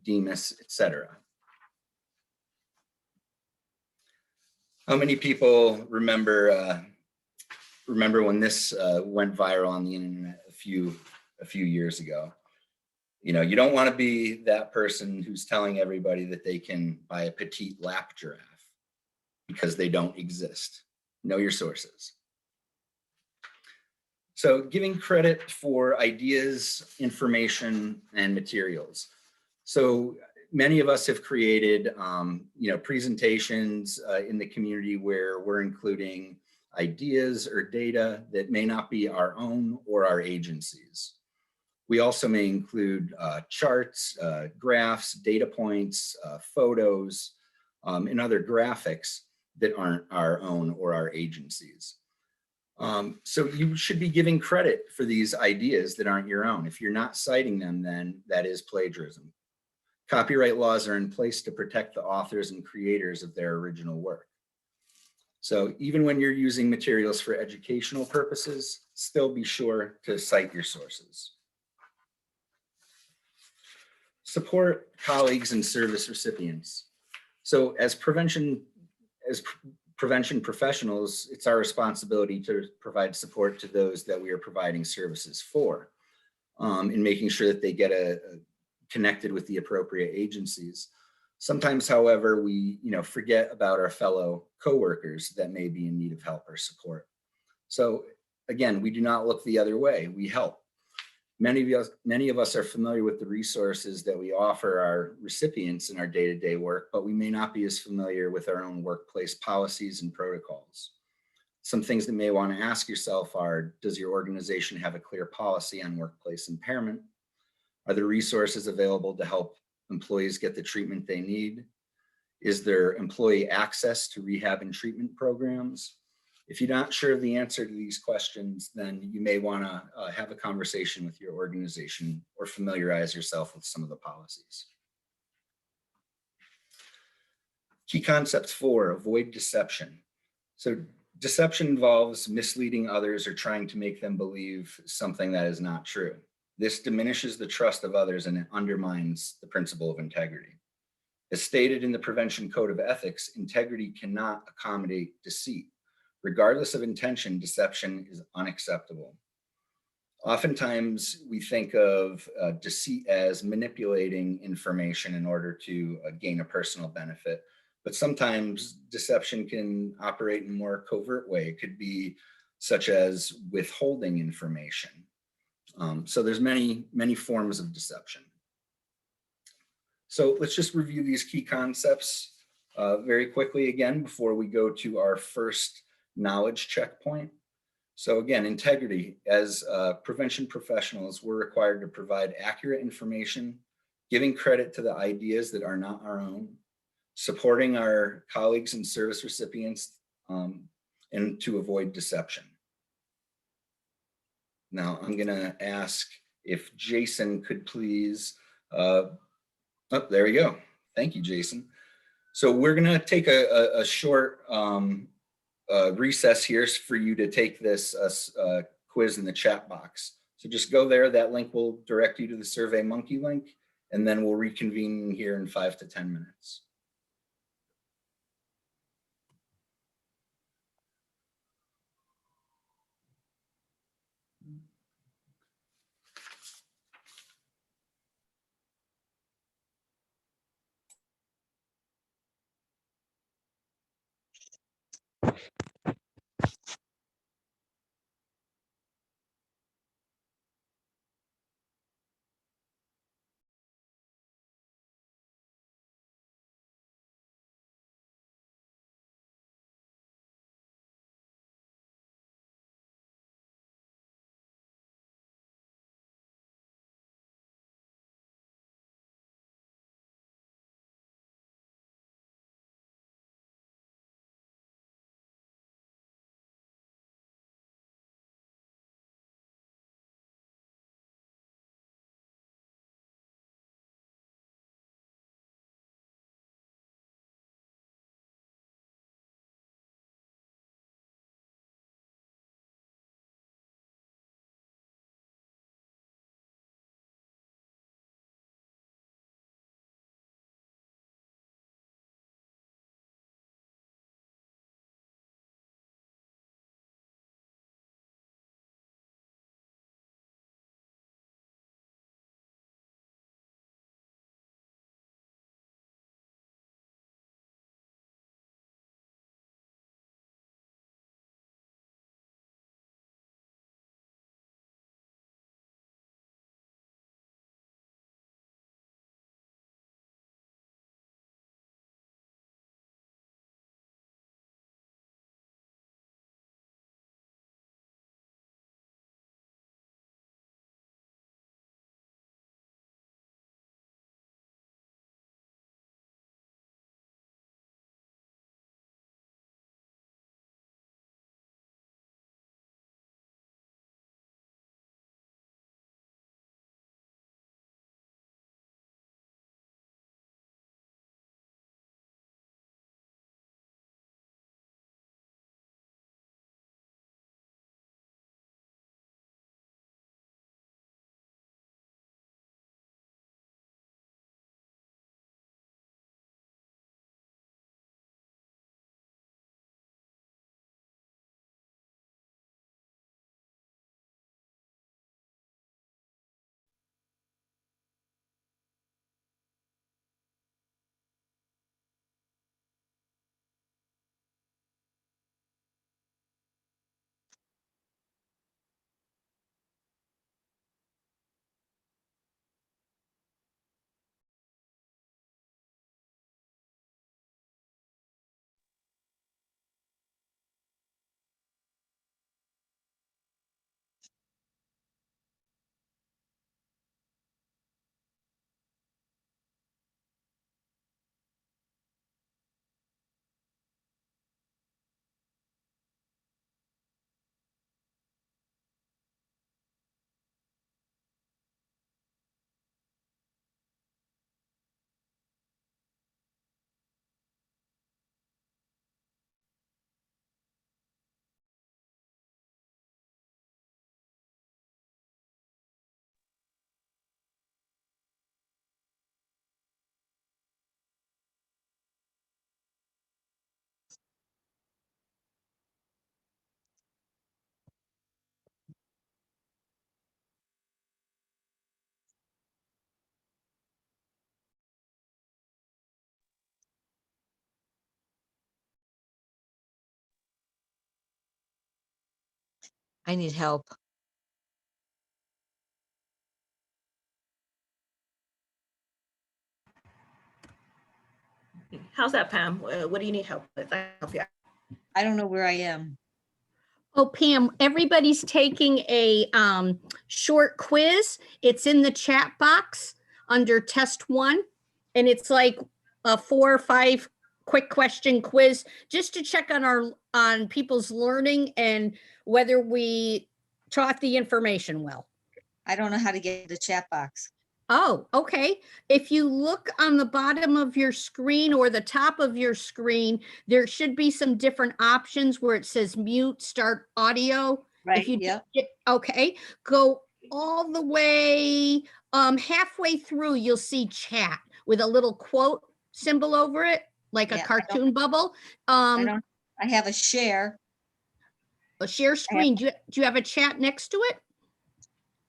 DEMIS, etc. How many people remember when this went viral on the internet a few years ago? You know, you don't want to be that person who's telling everybody that they can buy a petite lap giraffe because they don't exist. Know your sources. So giving credit for ideas, information, and materials. So many of us have created presentations in the community where we're including ideas or data that may not be our own or our agency's. We also may include charts, graphs, data points, photos, and other graphics that aren't our own or our agency's. So you should be giving credit for these ideas that aren't your own. If you're not citing them, then that is plagiarism. Copyright laws are in place to protect the authors and creators of their original work. So even when you're using materials for educational purposes, still be sure to cite your sources. Support colleagues and service recipients. So as prevention professionals, it's our responsibility to provide support to those that we are providing services for, in making sure that they get connected with the appropriate agencies. Sometimes, however, we forget about our fellow coworkers that may be in need of help or support. So again, we do not look the other way, we help. Many of us are familiar with the resources that we offer our recipients in our day-to-day work, but we may not be as familiar with our own workplace policies and protocols. Some things that you may want to ask yourself are, does your organization have a clear policy on workplace impairment? Are there resources available to help employees get the treatment they need? Is there employee access to rehab and treatment programs? If you're not sure of the answer to these questions, then you may want to have a conversation with your organization or familiarize yourself with some of the policies. Key concepts 4, avoid deception. So deception involves misleading others or trying to make them believe something that is not true. This diminishes the trust of others and it undermines the principle of integrity. As stated in the Prevention Code of Ethics, integrity cannot accommodate deceit. Regardless of intention, deception is unacceptable. Oftentimes, we think of deceit as manipulating information in order to gain a personal benefit, but sometimes deception can operate in a more covert way. It could be such as withholding information. So there's many forms of deception. So let's just review these key concepts very quickly again before we go to our first knowledge checkpoint. So again, integrity. As prevention professionals, we're required to provide accurate information, giving credit to the ideas that are not our own, supporting our colleagues and service recipients, and to avoid deception. Now I'm gonna ask if Jason could please, oh, there we go. Thank you, Jason. So we're gonna take a short recess here for you to take this quiz in the chat box. So just go there, that link will direct you to the SurveyMonkey link, and then we'll reconvene here in 5 to 10 minutes. I need help. How's that, Pam? What do you need help with? I can help you out. I don't know where I am. Oh, Pam, everybody's taking a short quiz. It's in the chat box under test 1. And it's like a 4 or 5 quick question quiz just to check on people's learning and whether we taught the information well. I don't know how to get the chat box. Oh, okay. If you look on the bottom of your screen or the top of your screen, there should be some different options where it says mute, start audio. Right, If you yep. okay, go all the way halfway through, you'll see chat with a little quote symbol over it, like a Yeah, cartoon bubble. I have a share. A share screen. Do you have a chat next to it?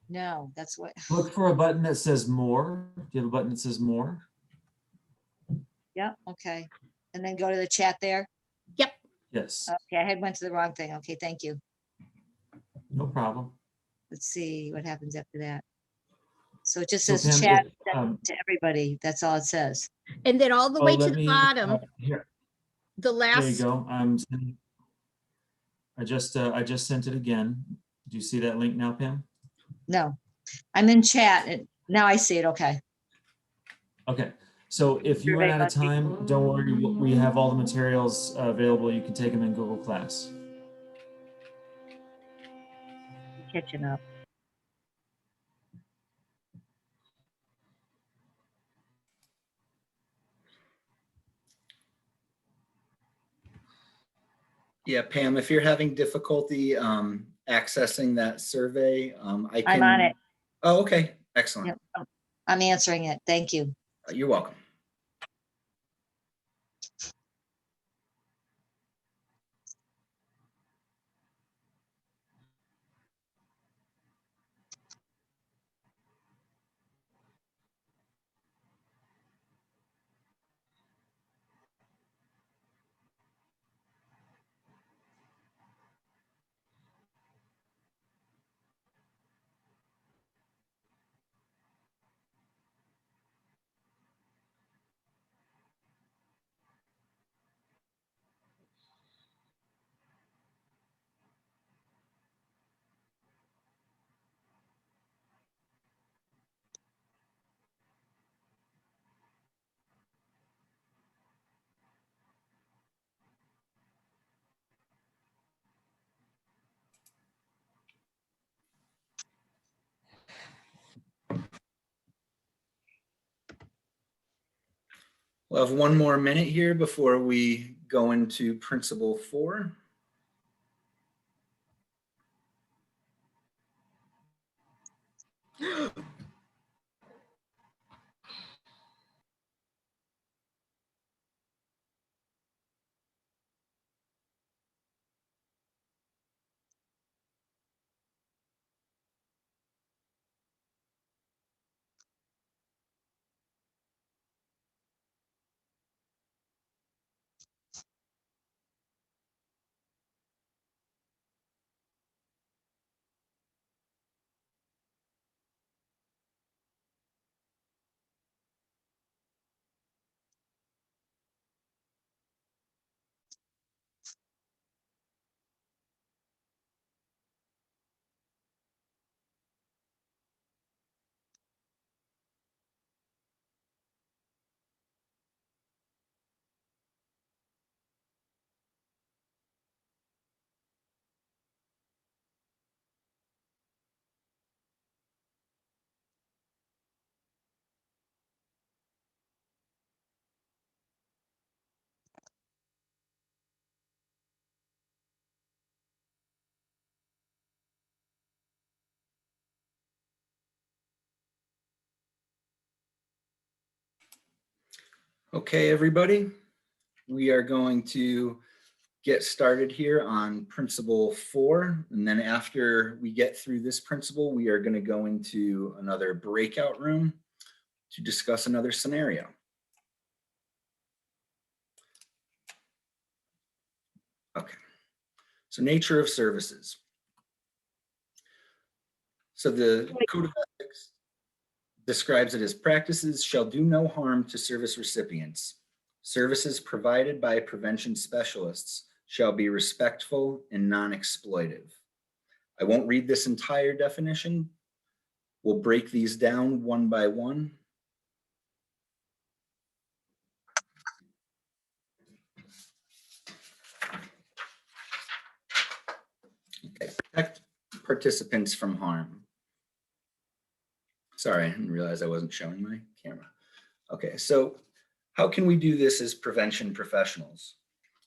No, that's what. Look for a button that says more. Do you have a button that says more? Yeah, okay. And then go to the chat there. Yep. Yes, Okay, I had went to the wrong thing. Okay, thank you. no problem. Let's see what happens after that. So it just So says Pam, chat if, to everybody. That's all it says. And then all the oh, way to let the me, bottom, here, the there you last. go. I just sent it again. Do you see that link now, Pam? No, I'm in chat. Now I see it. Okay. Okay, so if you run Survey out of must be time, don't worry, we have all the materials available. You can take them in Google Class. catching up. Yeah, Pam, if you're having difficulty accessing that survey, I can. I'm on it. Oh, okay. Excellent. Yep. I'm answering it. Thank you. You're welcome. We'll have one more minute here before we go into principle 4. Okay, everybody, we are going to get started here on principle 4. And then after we get through this principle, we are going to go into another breakout room to discuss another scenario. Okay, so nature of services. So the Code of Ethics describes it as practices shall do no harm to service recipients. Services provided by prevention specialists shall be respectful and non-exploitive. I won't read this entire definition. We'll break these down one by one. Okay, protect participants from harm. Sorry, I didn't realize I wasn't showing my camera. Okay, so how can we do this as prevention professionals?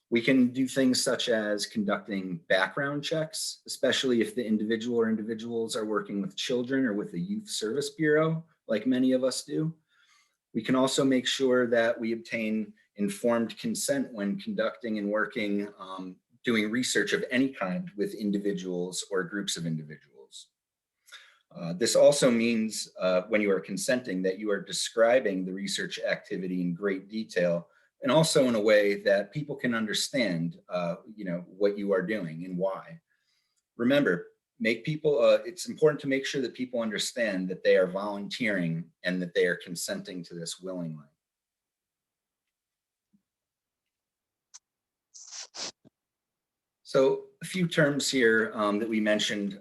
We can do things such as conducting background checks, especially if the individual or individuals are working with children or with the Youth Service Bureau, like many of us do. We can also make sure that we obtain informed consent when conducting and working, doing research of any kind with individuals or groups of individuals. This also means when you are consenting that you are describing the research activity in great detail, and also in a way that people can understand what you are doing and why. Remember, it's important to make sure that people understand that they are volunteering and that they are consenting to this willingly. So a few terms here that we mentioned,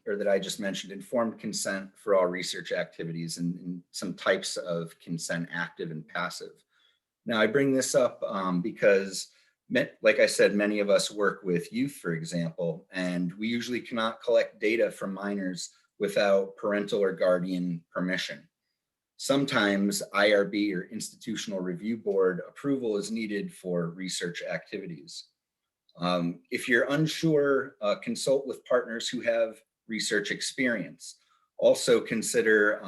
or that I just mentioned: informed consent for all research activities, and some types of consent, active and passive. Now I bring this up because, like I said, many of us work with youth, for example, and we usually cannot collect data from minors without parental or guardian permission. Sometimes IRB, or Institutional Review Board, approval is needed for research activities. If you're unsure, consult with partners who have research experience. Also consider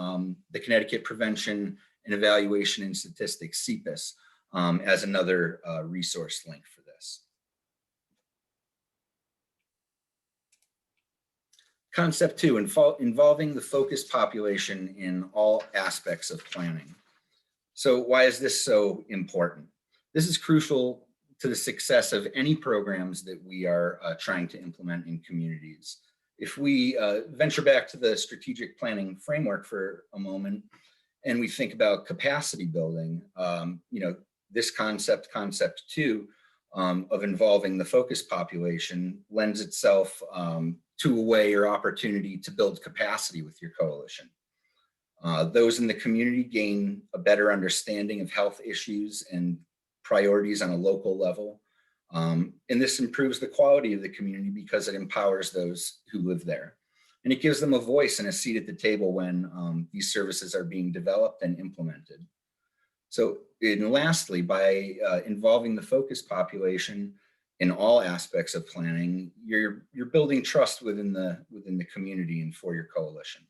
the Connecticut Prevention and Evaluation in Statistics, CPAS, as another resource link for this. Concept 2, involving the focused population in all aspects of planning. So why is this so important? This is crucial to the success of any programs that we are trying to implement in communities. If we venture back to the strategic planning framework for a moment, and we think about capacity building, this concept 2, of involving the focused population lends itself to a way or opportunity to build capacity with your coalition. Those in the community gain a better understanding of health issues and priorities on a local level. And this improves the quality of the community because it empowers those who live there. And it gives them a voice and a seat at the table when these services are being developed and implemented. So, and lastly, by involving the focused population in all aspects of planning, you're building trust within the community and for your coalition.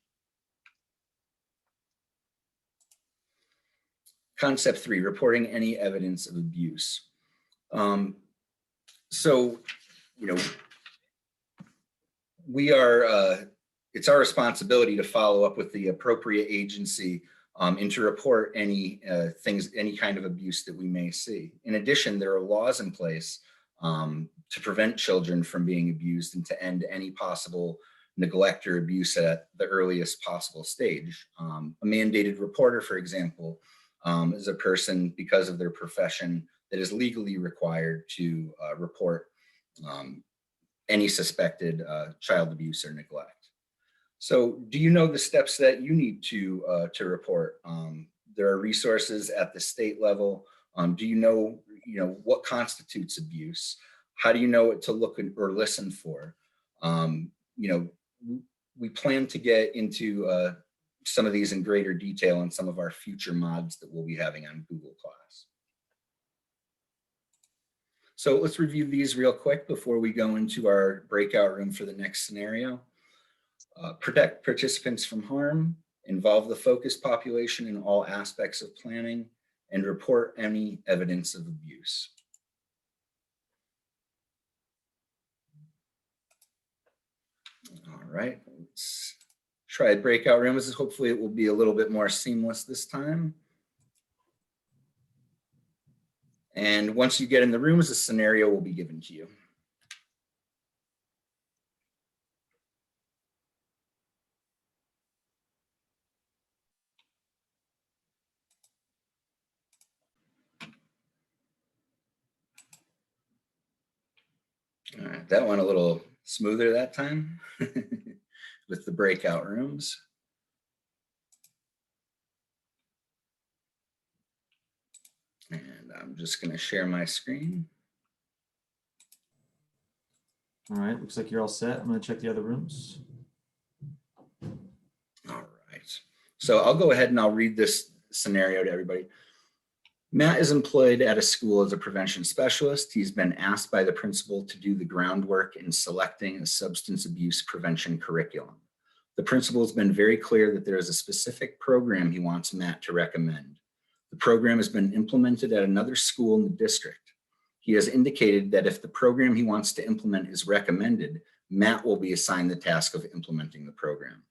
Concept 3, reporting any evidence of abuse. It's our responsibility to follow up with the appropriate agency and to report any kind of abuse that we may see. In addition, there are laws in place to prevent children from being abused and to end any possible neglect or abuse at the earliest possible stage. A mandated reporter, for example, is a person, because of their profession, that is legally required to report any suspected child abuse or neglect. So do you know the steps that you need to report? There are resources at the state level. Do you know what constitutes abuse? How do you know what to look or listen for? We plan to get into some of these in greater detail in some of our future mods that we'll be having on Google Class. So let's review these real quick before we go into our breakout room for the next scenario. Protect participants from harm, involve the focused population in all aspects of planning, and report any evidence of abuse. All right, let's try breakout rooms. Hopefully it will be a little bit more seamless this time. And once you get in the rooms, a scenario will be given to you. that went a little smoother that time with the breakout rooms. And I'm just going to share my screen. All right, looks like you're all set. I'm gonna check the other rooms. All right. So I'll go ahead and I'll read this scenario to everybody. Matt is employed at a school as a prevention specialist. He's been asked by the principal to do the groundwork in selecting a substance abuse prevention curriculum. The principal has been very clear that there is a specific program he wants Matt to recommend. The program has been implemented at another school in the district. He has indicated that if the program he wants to implement is recommended, Matt will be assigned the task of implementing the program.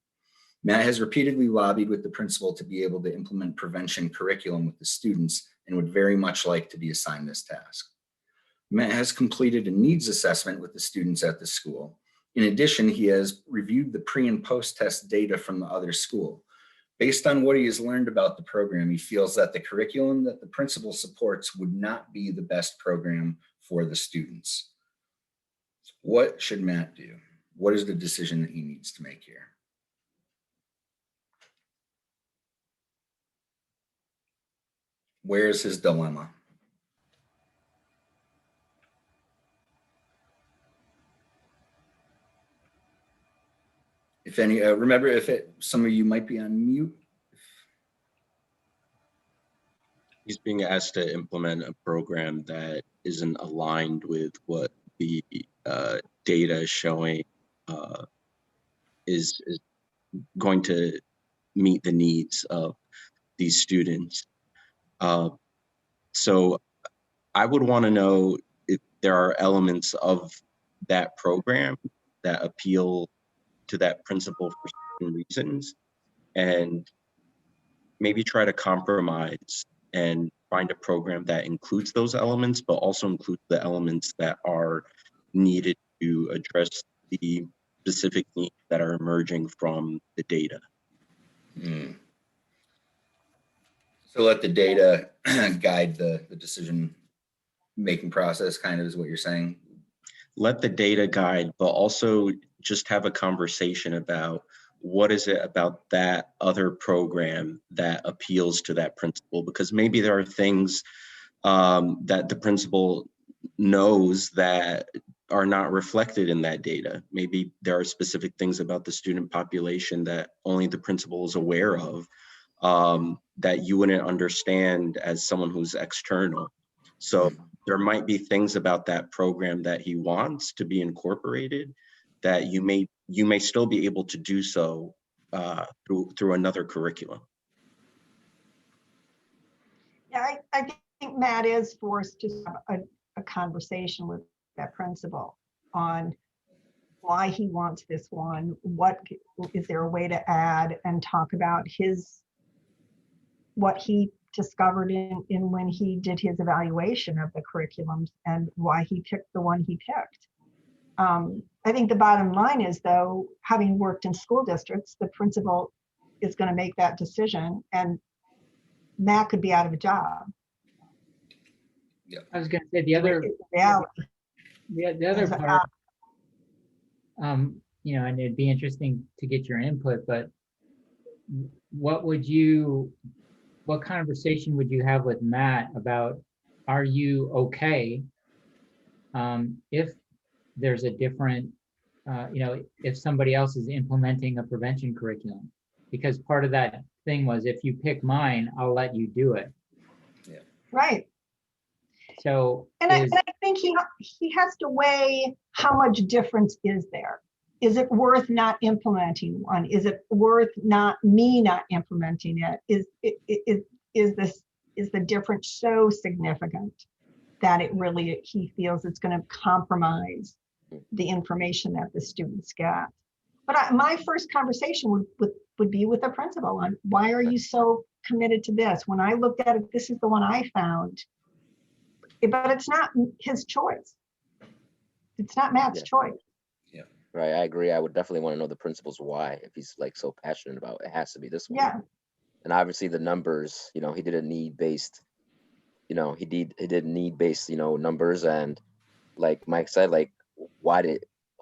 Matt has repeatedly lobbied with the principal to be able to implement prevention curriculum with the students and would very much like to be assigned this task. Matt has completed a needs assessment with the students at the school. In addition, he has reviewed the pre and post test data from the other school. Based on what he has learned about the program, he feels that the curriculum that the principal supports would not be the best program for the students. What should Matt do? What is the decision that he needs to make here? Where's his dilemma? If any, remember, some of you might be on mute. He's being asked to implement a program that isn't aligned with what the data is showing is going to meet the needs of these students. So I would want to know if there are elements of that program that appeal to that principal for certain reasons, and maybe try to compromise and find a program that includes those elements, but also includes the elements that are needed to address the specific needs that are emerging from the data. So let the data guide the decision-making process, kind of is what you're saying? Let the data guide, but also just have a conversation about what is it about that other program that appeals to that principal, because maybe there are things that the principal knows that are not reflected in that data. Maybe there are specific things about the student population that only the principal is aware of, that you wouldn't understand as someone who's external. So there might be things about that program that he wants to be incorporated that you may still be able to do so through another curriculum. Yeah, I think Matt is forced to have a conversation with that principal on why he wants this one. What is there a way to add and talk about what he discovered in when he did his evaluation of the curriculums and why he picked the one he picked. I think the bottom line is, though, having worked in school districts, the principal is going to make that decision, and Matt could be out of a job. I was going to say the other part, and it'd be interesting to get your input, but what conversation would you have with Matt about, are you okay if there's a different, if somebody else is implementing a prevention curriculum? Because part of that thing was, if you pick mine, I'll let you do it. Yeah. Right. So, I think he has to weigh how much difference is there. Is it worth not implementing one? Is it worth not implementing it? Is the difference so significant that he feels it's going to compromise the information that the students get? But my first conversation would be with the principal on, why are you so committed to this? When I looked at it, this is the one I found. But it's not his choice. It's not Matt's choice. Yeah. Right. I agree. I would definitely want to know the principal's why. If he's like so passionate about it, has to be this one. Yeah. And obviously the numbers, he did a need-based, he did need-based, numbers. And like Mike said, like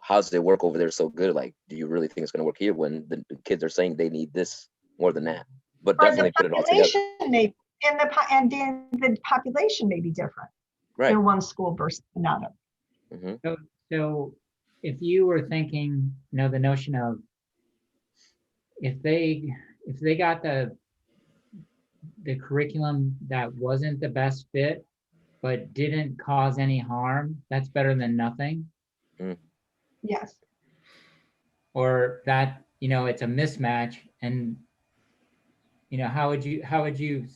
how's it work over there so good? Like, do you really think it's going to work here when the kids are saying they need this more than that? But Or definitely put it all together. The population may be different Right. in one school versus another. So if you were thinking, the notion of if they got the curriculum that wasn't the best fit, but didn't cause any harm, that's better than nothing. Yes. Or that, it's a mismatch, and how would you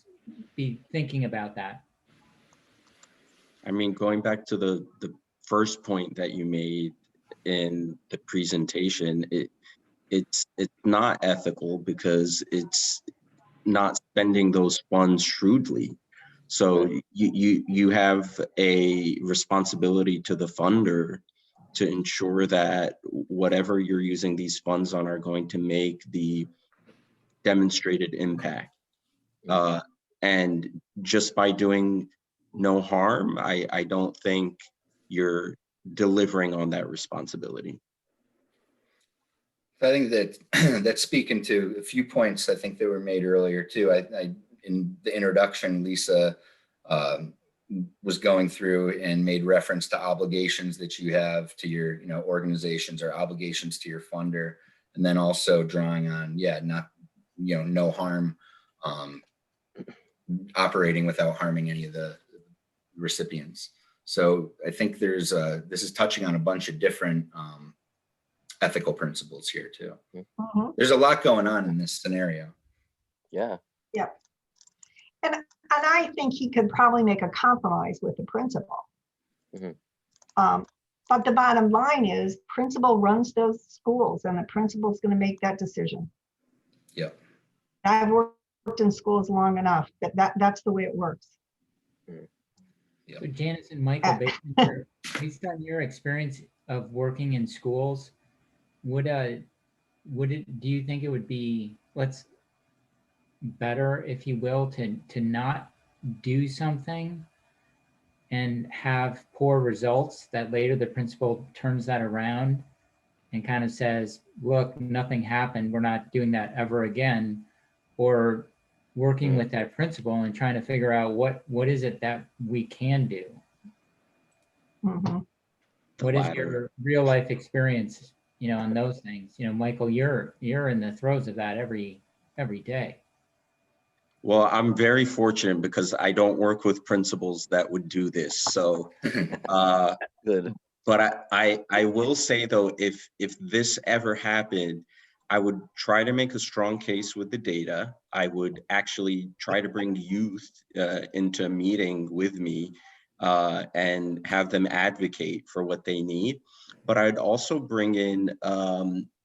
be thinking about that? I mean, going back to the first point that you made in the presentation, it's not ethical because it's not spending those funds shrewdly. So you have a responsibility to the funder to ensure that whatever you're using these funds on are going to make the demonstrated impact. And just by doing no harm, I don't think you're delivering on that responsibility. I think that that's speaking to a few points I think that were made earlier too. I in the introduction, Lisa was going through and made reference to obligations that you have to your organizations or obligations to your funder, and then also drawing on not no harm, operating without harming any of the recipients. So I think there's this is touching on a bunch of different ethical principles here too. There's a lot going on in this scenario. Yeah. And I think he could probably make a compromise with the principal. But the bottom line is principal runs those schools and the principal's going to make that decision. Yeah. I've worked in schools long enough that's the way it works. So Janice and Michael, based on your experience of working in schools, do you think it would be better, if you will, to not do something and have poor results that later the principal turns that around and kind of says, look, nothing happened, we're not doing that ever again, or working with that principal and trying to figure out what is it that we can do? What is your real life experience, on those things? Michael, you're in the throes of that every day. Well, I'm very fortunate because I don't work with principals that would do this. So, Good. But I will say though, if this ever happened, I would try to make a strong case with the data. I would actually try to bring youth into a meeting with me and have them advocate for what they need. But I'd also bring in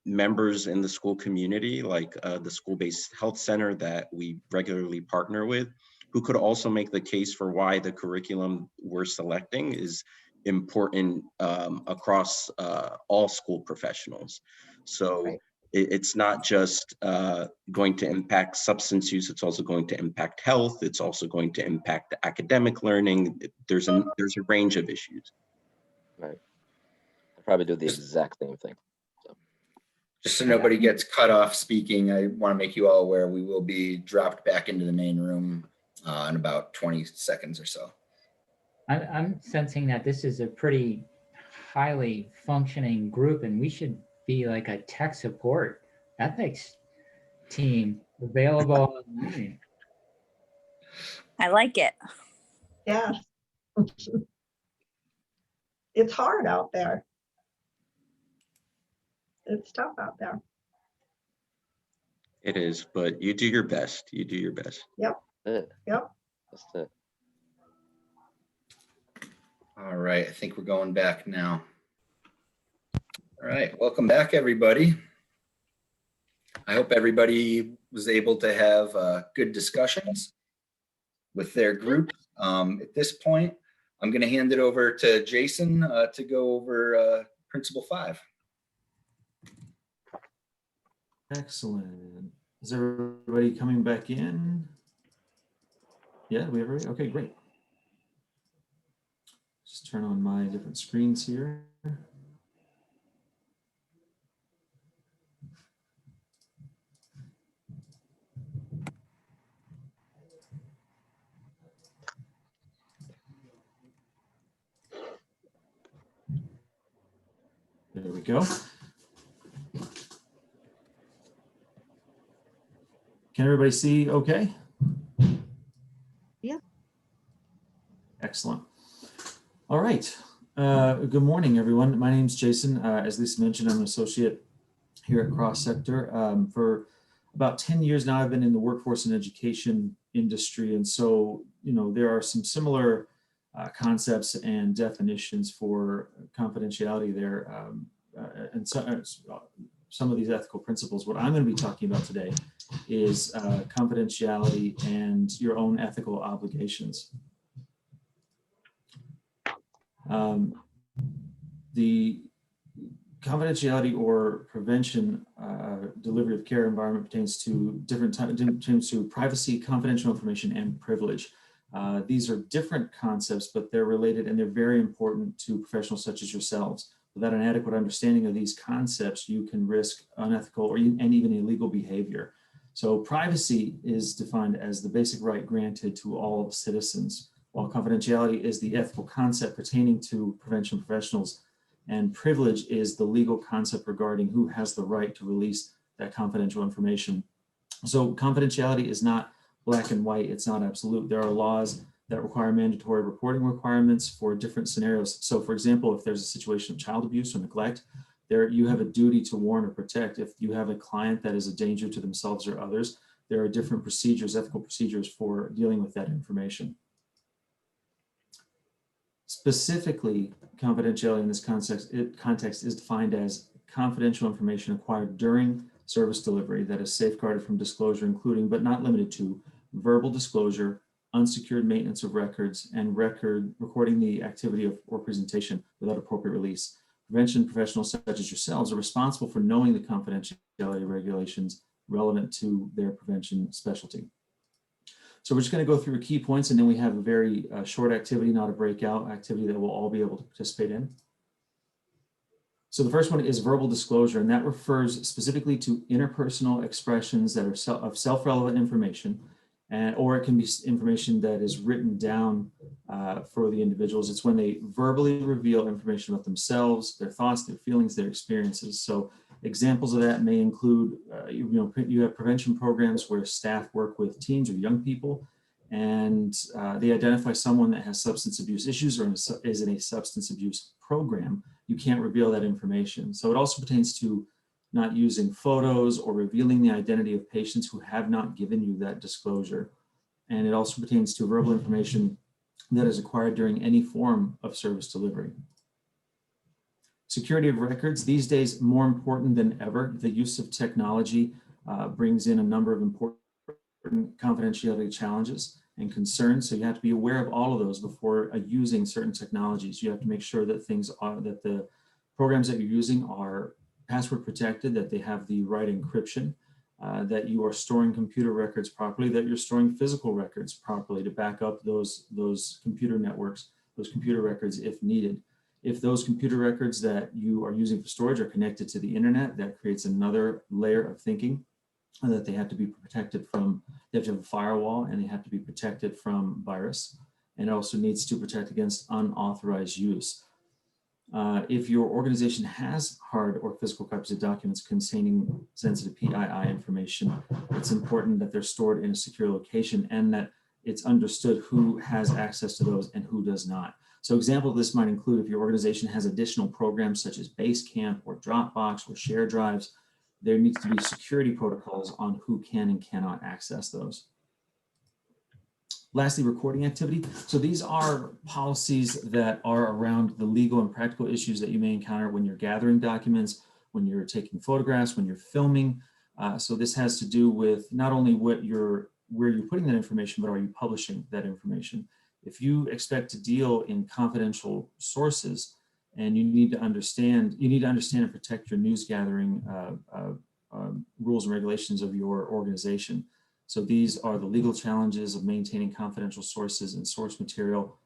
members in the school community, like the school-based health center that we regularly partner with, who could also make the case for why the curriculum we're selecting is important across all school professionals. So it's not just going to impact substance use, it's also going to impact health, it's also going to impact academic learning. There's a range of issues. Right. I'll probably do the exact same thing. Just so nobody gets cut off speaking, I want to make you all aware we will be dropped back into the main room in about 20 seconds or so. I'm sensing that this is a pretty highly functioning group, and we should be like a tech support ethics team available online. I like it. Yeah. It's hard out there. It's tough out there. It is, but you do your best. You do your best. Yep. Yep. That's it. All right, I think we're going back now. All right, welcome back, everybody. I hope everybody was able to have good discussions with their group. At this point, I'm going to hand it over to Jason to go over Principle 5. Excellent. Is everybody coming back in? Yeah, we have everybody? Okay, great. Just turn on my different screens here. go. Can everybody see okay? Yeah. Excellent. All right. Good morning, everyone. My name's Jason. As Lisa mentioned, I'm an associate here at Cross Sector. For about 10 years now, I've been in the workforce and education industry. And so, you know, there are some similar concepts and definitions for confidentiality there. And some of these ethical principles. What I'm going to be talking about today is confidentiality and your own ethical obligations. The confidentiality or prevention delivery of care environment pertains to pertains to privacy, confidential information, and privilege. These are different concepts, but they're related and they're very important to professionals such as yourselves. Without an adequate understanding of these concepts, you can risk unethical and even illegal behavior. So privacy is defined as the basic right granted to all citizens, while confidentiality is the ethical concept pertaining to prevention professionals, and privilege is the legal concept regarding who has the right to release that confidential information. So confidentiality is not black and white, it's not absolute. There are laws that require mandatory reporting requirements for different scenarios. So for example, if there's a situation of child abuse or neglect, you have a duty to warn or protect. If you have a client that is a danger to themselves or others, there are different procedures, ethical procedures for dealing with that information. Specifically, confidentiality in this context is defined as confidential information acquired during service delivery that is safeguarded from disclosure, including but not limited to verbal disclosure, unsecured maintenance of records, and recording the activity or presentation without appropriate release. Prevention professionals such as yourselves are responsible for knowing the confidentiality regulations relevant to their prevention specialty. So we're just going to go through key points, and then we have a very short activity, not a breakout activity that we'll all be able to participate in. So the first one is verbal disclosure, and that refers specifically to interpersonal expressions that are of self-relevant information, or it can be information that is written down for the individuals. It's when they verbally reveal information about themselves, their thoughts, their feelings, their experiences. So examples of that may include, you have prevention programs where staff work with teens or young people, and they identify someone that has substance abuse issues or is in a substance abuse program. You can't reveal that information. So it also pertains to not using photos or revealing the identity of patients who have not given you that disclosure. And it also pertains to verbal information that is acquired during any form of service delivery. Security of records, these days more important than ever. The use of technology brings in a number of important confidentiality challenges and concerns. So you have to be aware of all of those before using certain technologies. You have to make sure that that the programs that you're using are password protected, that they have the right encryption, that you are storing computer records properly, that you're storing physical records properly to back up those computer networks, those computer records if needed. If those computer records that you are using for storage are connected to the internet, that creates another layer of thinking that they have to be protected from. They have to have a firewall, and they have to be protected from virus. And it also needs to protect against unauthorized use. If your organization has hard or physical copies of documents containing sensitive PII information, it's important that they're stored in a secure location and that it's understood who has access to those and who does not. So example of this might include if your organization has additional programs such as Basecamp or Dropbox or share drives, there needs to be security protocols on who can and cannot access those. Lastly, recording activity. So these are policies that are around the legal and practical issues that you may encounter when you're gathering documents, when you're taking photographs, when you're filming. So this has to do with not only where you're putting that information, but are you publishing that information? If you expect to deal in confidential sources, and you need to understand and protect your news gathering rules and regulations of your organization. So these are the legal challenges of maintaining confidential sources and source material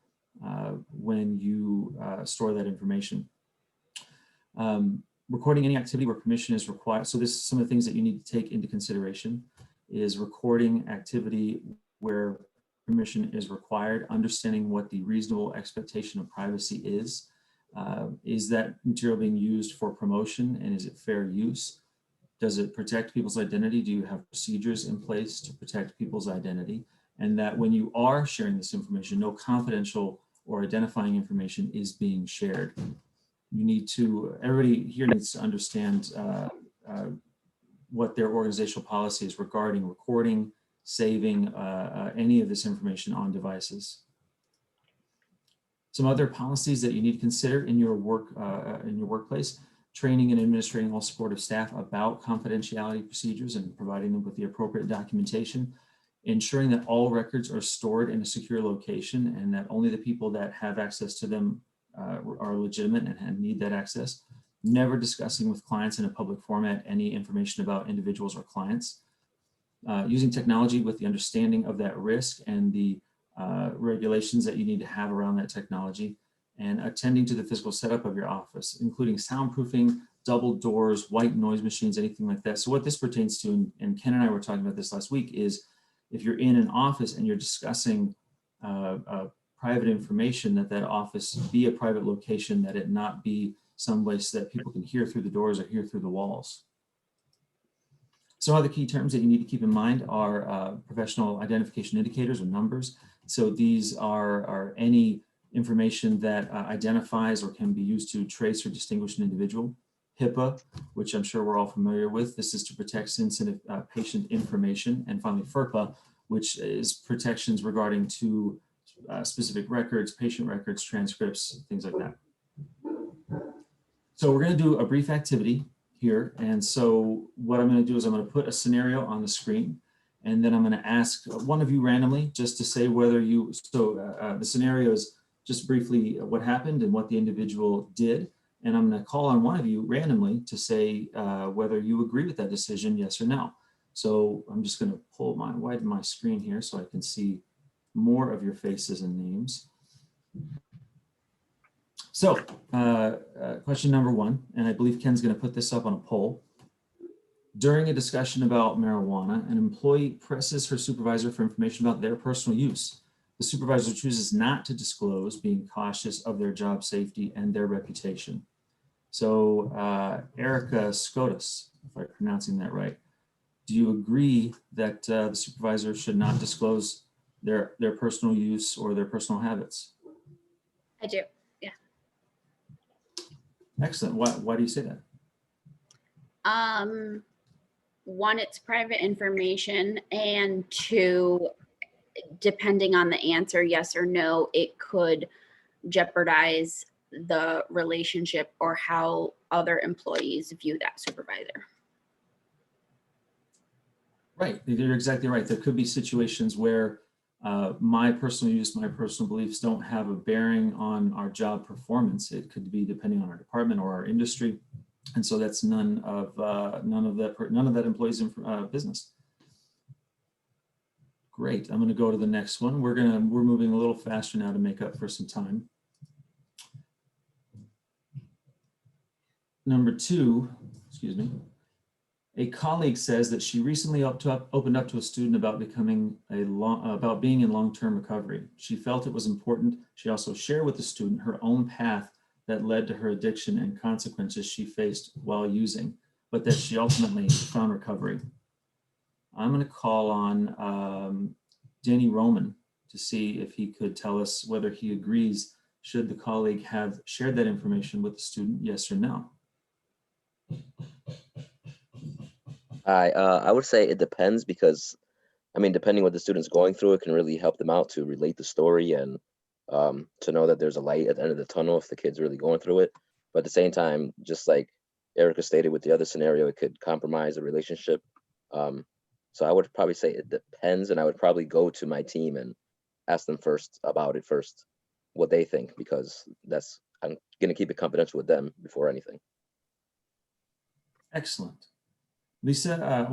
when you store that information. Recording any activity where permission is required. So this is some of the things that you need to take into consideration is recording activity where permission is required, understanding what the reasonable expectation of privacy is. Is that material being used for promotion, and is it fair use? Does it protect people's identity? Do you have procedures in place to protect people's identity? And that when you are sharing this information, no confidential or identifying information is being shared. You need to, everybody here needs to understand what their organizational policy is regarding recording, saving any of this information on devices. Some other policies that you need to consider in your workplace: training and administrating all supportive staff about confidentiality procedures and providing them with the appropriate documentation, ensuring that all records are stored in a secure location and that only the people that have access to them are legitimate and need that access, never discussing with clients in a public format any information about individuals or clients, using technology with the understanding of that risk and the regulations that you need to have around that technology, and attending to the physical setup of your office, including soundproofing, double doors, white noise machines, anything like that. So what this pertains to, and Ken and I were talking about this last week, is if you're in an office and you're discussing private information, that office be a private location, that it not be someplace that people can hear through the doors or hear through the walls. Some other key terms that you need to keep in mind are professional identification indicators or numbers. So these are any information that identifies or can be used to trace or distinguish an individual. HIPAA, which I'm sure we're all familiar with. This is to protect sensitive patient information. And finally, FERPA, which is protections regarding to specific records, patient records, transcripts, things like that. So we're going to do a brief activity here. And so what I'm going to do is I'm going to put a scenario on the screen, and then I'm going to ask one of you randomly just to say whether you, the scenario is just briefly what happened and what the individual did. And I'm going to call on one of you randomly to say whether you agree with that decision, yes or no. So I'm just going to widen my screen here so I can see more of your faces and names. So question number one, and I believe Ken's going to put this up on a poll. During a discussion about marijuana, an employee presses her supervisor for information about their personal use. The supervisor chooses not to disclose, being cautious of their job safety and their reputation. So Erica Scotus, if I'm pronouncing that right, do you agree that the supervisor should not disclose their personal use or their personal habits? I do, yeah. Excellent. Why do you say that? One, it's private information, and two, depending on the answer, yes or no, it could jeopardize the relationship or how other employees view that supervisor. Right, you're exactly right. There could be situations where my personal use, my personal beliefs don't have a bearing on our job performance. It could be depending on our department or our industry, and so that's none of that employee's business. Great. I'm going to go to the next one. We're moving a little faster now to make up for some time. Number two, excuse me. A colleague says that she recently opened up to a student about being in long-term recovery. She felt it was important. She also shared with the student her own path that led to her addiction and consequences she faced while using, but that she ultimately found recovery. I'm going to call on Danny Roman to see if he could tell us whether he agrees. Should the colleague have shared that information with the student, yes or no? I would say it depends, because I mean, depending what the student's going through, it can really help them out to relate the story and to know that there's a light at the end of the tunnel if the kid's really going through it. But at the same time, just like Erica stated with the other scenario, it could compromise a relationship. So I would probably say it depends, and I would probably go to my team and ask them about it first, what they think, because I'm gonna keep it confidential with them before anything. Excellent. Lisa,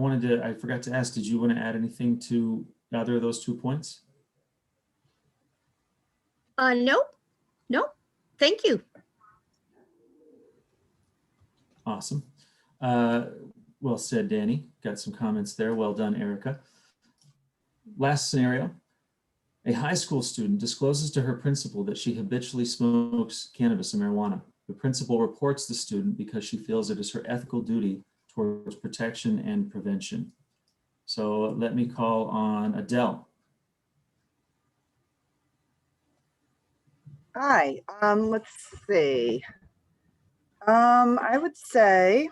I forgot to ask, did you want to add anything to either of those 2 points? Nope. Thank you. Awesome. Well said, Danny. Got some comments there. Well done, Erica. Last scenario. A high school student discloses to her principal that she habitually smokes cannabis and marijuana. The principal reports the student because she feels it is her ethical duty towards protection and prevention. So let me call on Adele. Hi, let's see. I would say,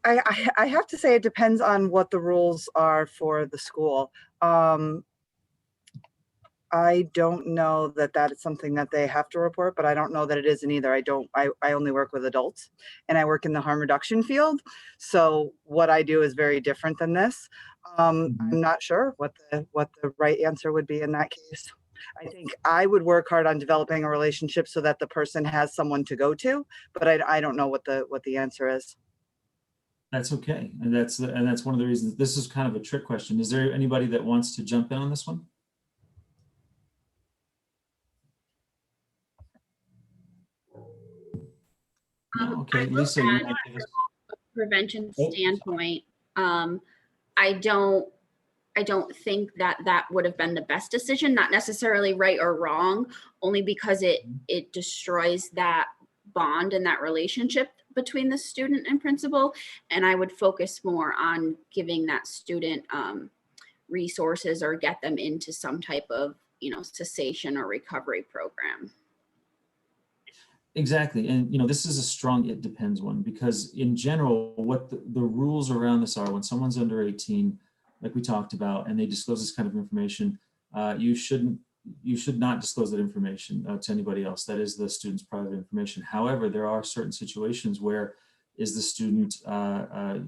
I have to say it depends on what the rules are for the school. I don't know that that is something that they have to report, but I don't know that it isn't either. I only work with adults and I work in the harm reduction field. So what I do is very different than this. I'm not sure what the right answer would be in that case. I think I would work hard on developing a relationship so that the person has someone to go to, but I don't know what the answer is. That's okay. And that's one of the reasons this is kind of a trick question. Is there anybody that wants to jump in on this one? No? Okay, Lisa, you might give us Prevention standpoint, I don't think that would have been the best decision, not necessarily right or wrong, only because it destroys that bond and that relationship between the student and principal. And I would focus more on giving that student resources or get them into some type of, cessation or recovery program. Exactly. And, this is a strong it depends one, because in general, what the rules around this are, when someone's under 18, like we talked about, and they disclose this kind of information, you should not disclose that information to anybody else. That is the student's private information. However, there are certain situations where is the student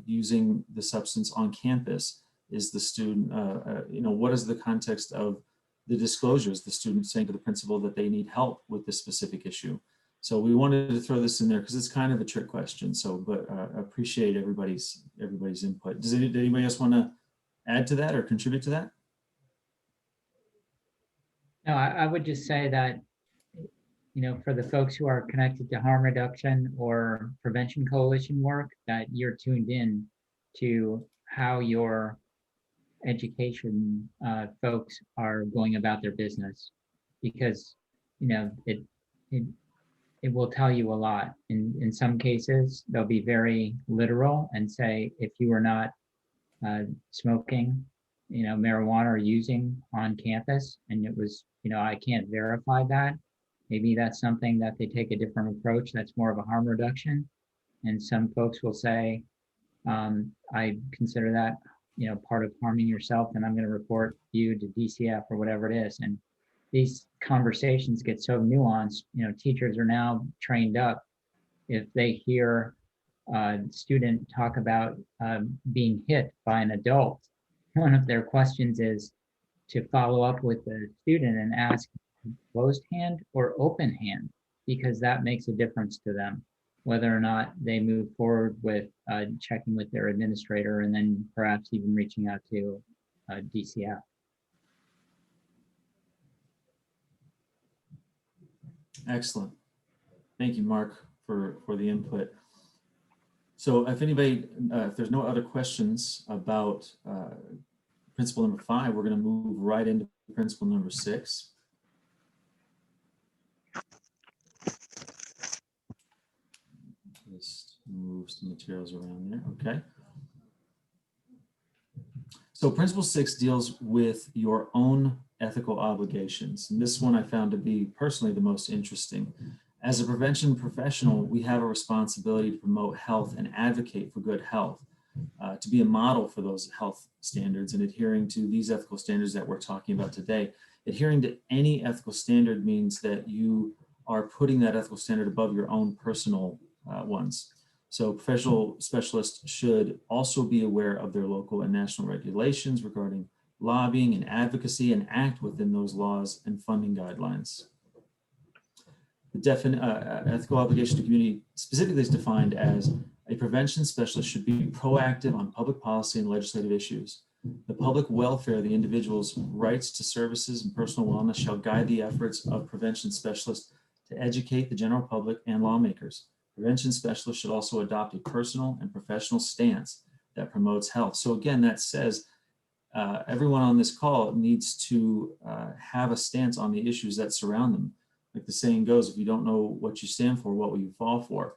using the substance on campus? Is the student, what is the context of the disclosures? The student saying to the principal that they need help with this specific issue. So we wanted to throw this in there because it's kind of a trick question. So, but appreciate everybody's input. Did anybody else want to add to that or contribute to that? No, I would just say that, for the folks who are connected to harm reduction or prevention coalition work, that you're tuned in to how your education folks are going about their business, because, it will tell you a lot. In some cases, they'll be very literal and say, if you are not smoking, marijuana or using on campus, and it was, I can't verify that. Maybe that's something that they take a different approach. That's more of a harm reduction. And some folks will say, I consider that, part of harming yourself, and I'm going to report you to DCF or whatever it is. And these conversations get so nuanced. Teachers are now trained up. If they hear a student talk about being hit by an adult, one of their questions is to follow up with the student and ask closed hand or open hand, because that makes a difference to them, whether or not they move forward with checking with their administrator and then perhaps even reaching out to DCF. Excellent. Thank you, Mark, for the input. So if anybody, if there's no other questions about principle number 5, we're going to move right into principle number 6. Just move some materials around there. Okay. So principle 6 deals with your own ethical obligations. And this one I found to be personally the most interesting. As a prevention professional, we have a responsibility to promote health and advocate for good health, to be a model for those health standards and adhering to these ethical standards that we're talking about today. Adhering to any ethical standard means that you are putting that ethical standard above your own personal ones. So professional specialists should also be aware of their local and national regulations regarding lobbying and advocacy and act within those laws and funding guidelines. The ethical obligation to community specifically is defined as a prevention specialist should be proactive on public policy and legislative issues. The public welfare of the individual's rights to services and personal wellness shall guide the efforts of prevention specialists to educate the general public and lawmakers. Prevention specialists should also adopt a personal and professional stance that promotes health. So again, that says everyone on this call needs to have a stance on the issues that surround them. Like the saying goes, if you don't know what you stand for, what will you fall for?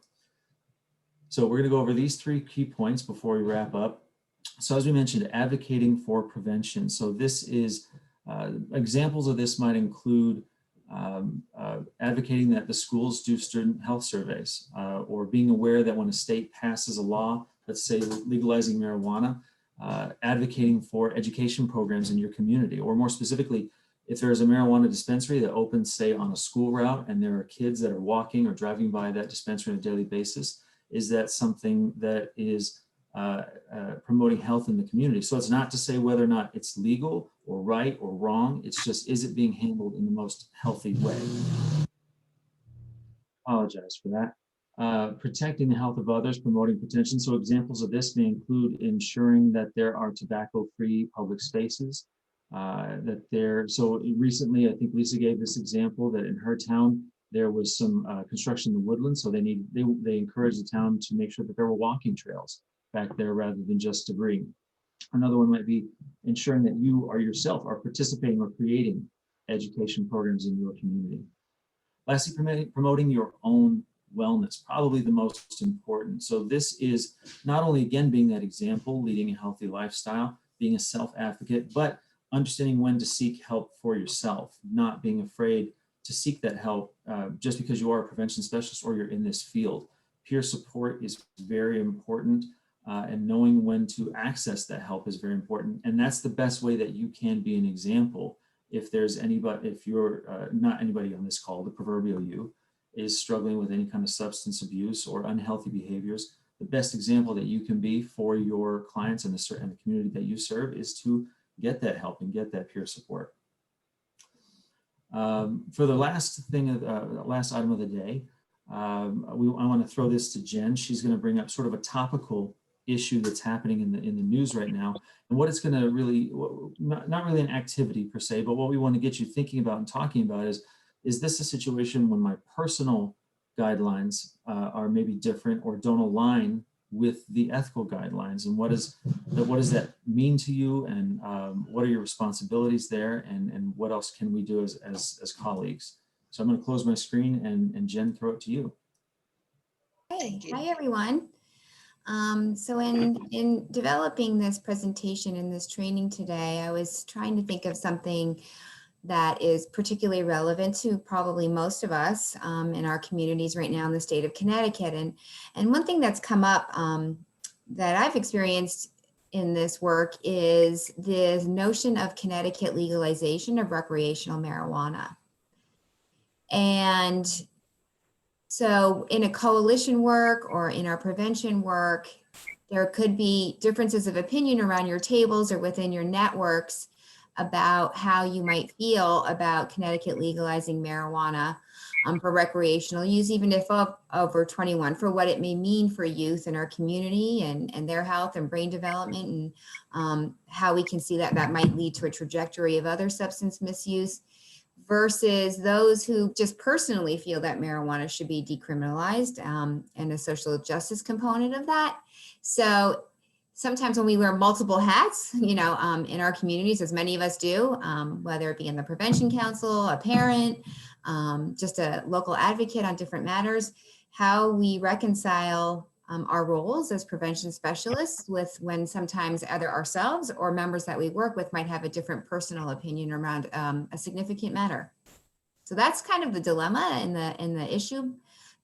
So we're going to go over these 3 key points before we wrap up. So as we mentioned, advocating for prevention. So this is, examples of this might include advocating that the schools do student health surveys, or being aware that when a state passes a law, let's say legalizing marijuana, advocating for education programs in your community, or more specifically, if there's a marijuana dispensary that opens, say, on a school route, and there are kids that are walking or driving by that dispensary on a daily basis, is that something that is promoting health in the community? So it's not to say whether or not it's legal or right or wrong. It's just, is it being handled in the most healthy way? Apologize for that. Protecting the health of others, promoting prevention. So examples of this may include ensuring that there are tobacco-free public spaces. So recently, I think Lisa gave this example that in her town, there was some construction in the woodlands. So they encouraged the town to make sure that there were walking trails back there rather than just debris. Another one might be ensuring that you or yourself are participating or creating education programs in your community. Lastly, promoting your own wellness, probably the most important. So this is not only, again, being that example, leading a healthy lifestyle, being a self-advocate, but understanding when to seek help for yourself, not being afraid to seek that help just because you are a prevention specialist or you're in this field. Peer support is very important, and knowing when to access that help is very important. And that's the best way that you can be an example. If there's anybody, if you're not anybody on this call, the proverbial you, is struggling with any kind of substance abuse or unhealthy behaviors, the best example that you can be for your clients and the community that you serve is to get that help and get that peer support. For the last thing, last item of the day, I want to throw this to Jen. She's going to bring up sort of a topical issue that's happening in the news right now, and what it's going to really, not really an activity per se, but what we want to get you thinking about and talking about is this a situation when my personal guidelines are maybe different or don't align with the ethical guidelines, and what does that mean to you, and what are your responsibilities there, and what else can we do as colleagues? So I'm going to close my screen and Jen, throw it to you. Hey, hi everyone. So in developing this presentation and this training today, I was trying to think of something that is particularly relevant to probably most of us in our communities right now in the state of Connecticut. And one thing that's come up that I've experienced in this work is the notion of Connecticut legalization of recreational marijuana. And so in a coalition work or in our prevention work, there could be differences of opinion around your tables or within your networks about how you might feel about Connecticut legalizing marijuana for recreational use, even if over 21, for what it may mean for youth in our community and their health and brain development, and how we can see that that might lead to a trajectory of other substance misuse, versus those who just personally feel that marijuana should be decriminalized, and a social justice component of that. So sometimes when we wear multiple hats, in our communities, as many of us do, whether it be in the prevention council, a parent, just a local advocate on different matters, how we reconcile our roles as prevention specialists with when sometimes either ourselves or members that we work with might have a different personal opinion around a significant matter. So that's kind of the dilemma and the issue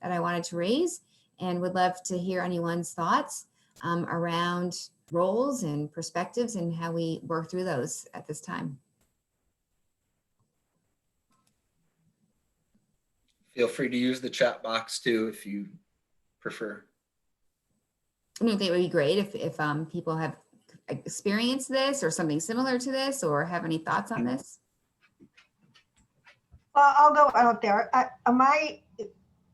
that I wanted to raise, and would love to hear anyone's thoughts around roles and perspectives and how we work through those at this time. Feel free to use the chat box too, if you prefer. I think it would be great if people have experienced this or something similar to this, or have any thoughts on this. Well, I'll go out there.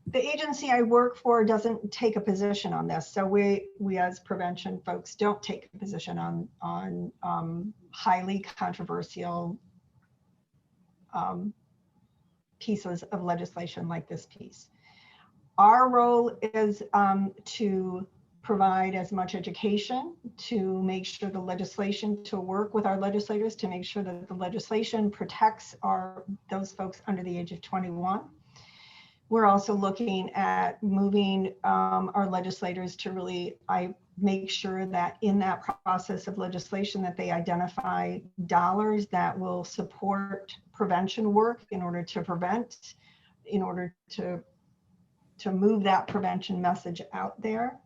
The agency I work for doesn't take a position on this. So we as prevention folks don't take a position on highly controversial pieces of legislation like this piece. Our role is to provide as much education to make sure the legislation, to work with our legislators to make sure that the legislation protects those folks under the age of 21. We're also looking at moving our legislators to really make sure that in that process of legislation that they identify dollars that will support prevention work in order to prevent, in order to move that prevention message out there.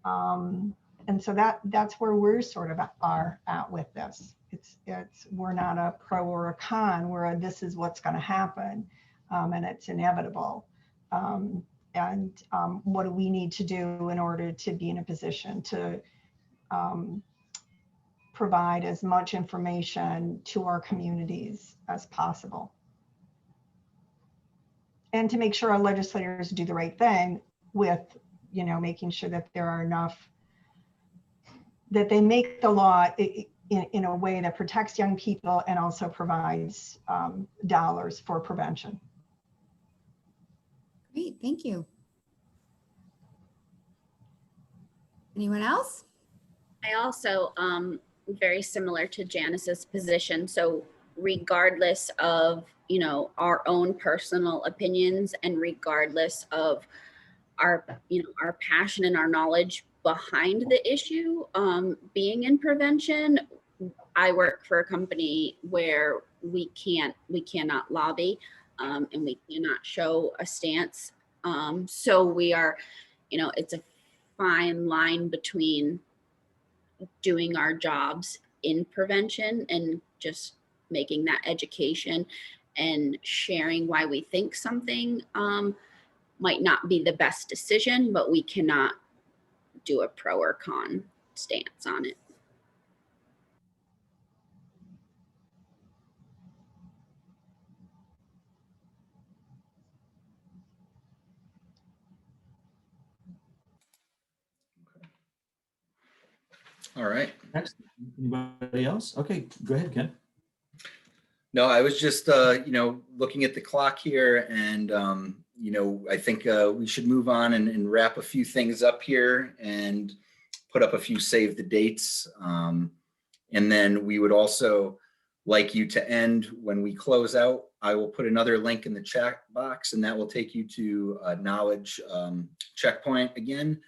And so that's where we're sort of are at with this. We're not a pro or a con, we're this is what's going to happen, and it's inevitable. What do we need to do in order to be in a position to provide as much information to our communities as possible, and to make sure our legislators do the right thing with, making sure that there are enough, that they make the law in a way that protects young people and also provides dollars for prevention. Great, thank you. Anyone else? I also, very similar to Janice's position. So regardless of, our own personal opinions and regardless of our, our passion and our knowledge behind the issue, being in prevention, I work for a company where we cannot lobby, and we cannot show a stance. So we are, it's a fine line between doing our jobs in prevention and just making that education and sharing why we think something might not be the best decision, but we cannot do a pro or con stance on it. All right. Next, anybody else? Okay, go ahead, Ken. No, I was just, looking at the clock here and, I think we should move on and wrap a few things up here and put up a few save the dates. And then we would also like you to end when we close out. I will put another link in the chat box and that will take you to a knowledge checkpoint again.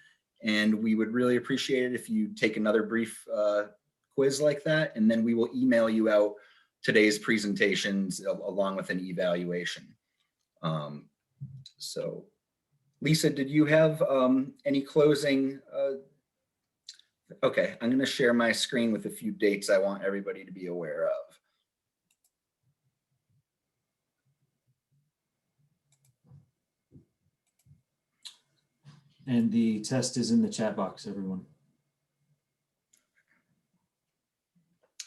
And we would really appreciate it if you take another brief quiz like that, and then we will email you out today's presentations along with an evaluation. So Lisa, did you have any closing? Okay, I'm going to share my screen with a few dates I want everybody to be aware of. And the test is in the chat box, everyone.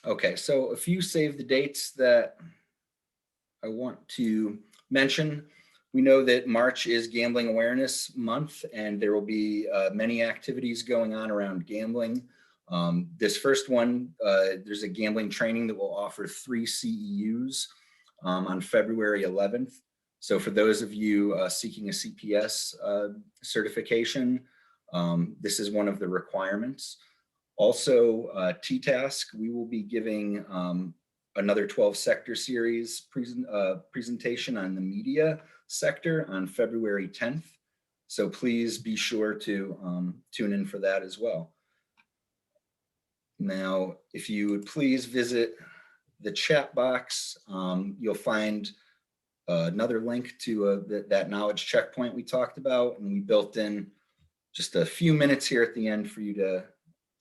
Okay, so a few save the dates that I want to mention. We know that March is Gambling Awareness Month, and there will be many activities going on around gambling. This first one, there's a gambling training that will offer 3 CEUs on February 11th. So for those of you seeking a CPS certification, this is one of the requirements. Also, TTASC, we will be giving another 12 sector series presentation on the media sector on February 10th. So please be sure to tune in for that as well. Now, if you would please visit the chat box, you'll find another link to that knowledge checkpoint we talked about, and we built in just a few minutes here at the end for you to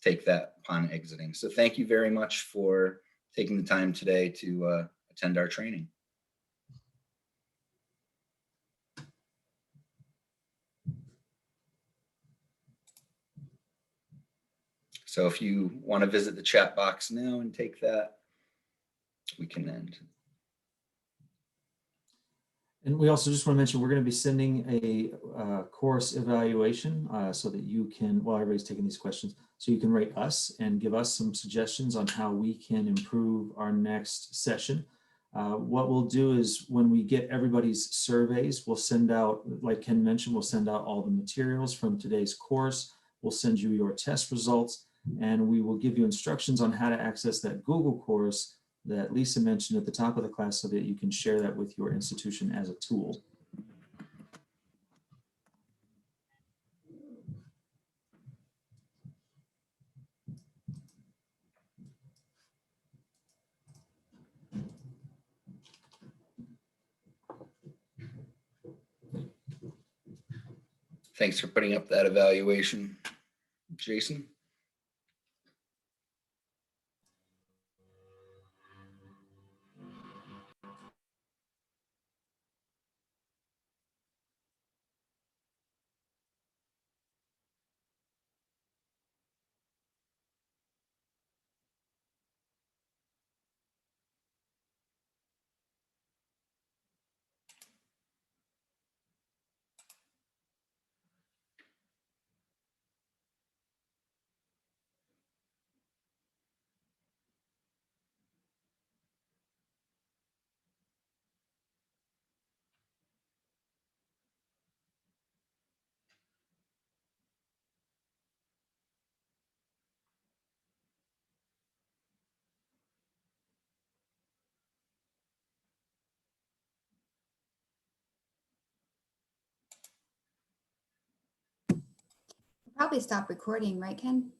take that upon exiting. So thank you very much for taking the time today to attend our training. So if you want to visit the chat box now and take that, we can end. And we also just want to mention, we're going to be sending a course evaluation so that you can, while everybody's taking these questions, so you can rate us and give us some suggestions on how we can improve our next session. What we'll do is when we get everybody's surveys, we'll send out, like Ken mentioned, we'll send out all the materials from today's course. We'll send you your test results, and we will give you instructions on how to access that Google course that Lisa mentioned at the top of the class so that you can share that with your institution as a tool. Thanks for putting up that evaluation, Jason. Probably stop recording, right, Ken?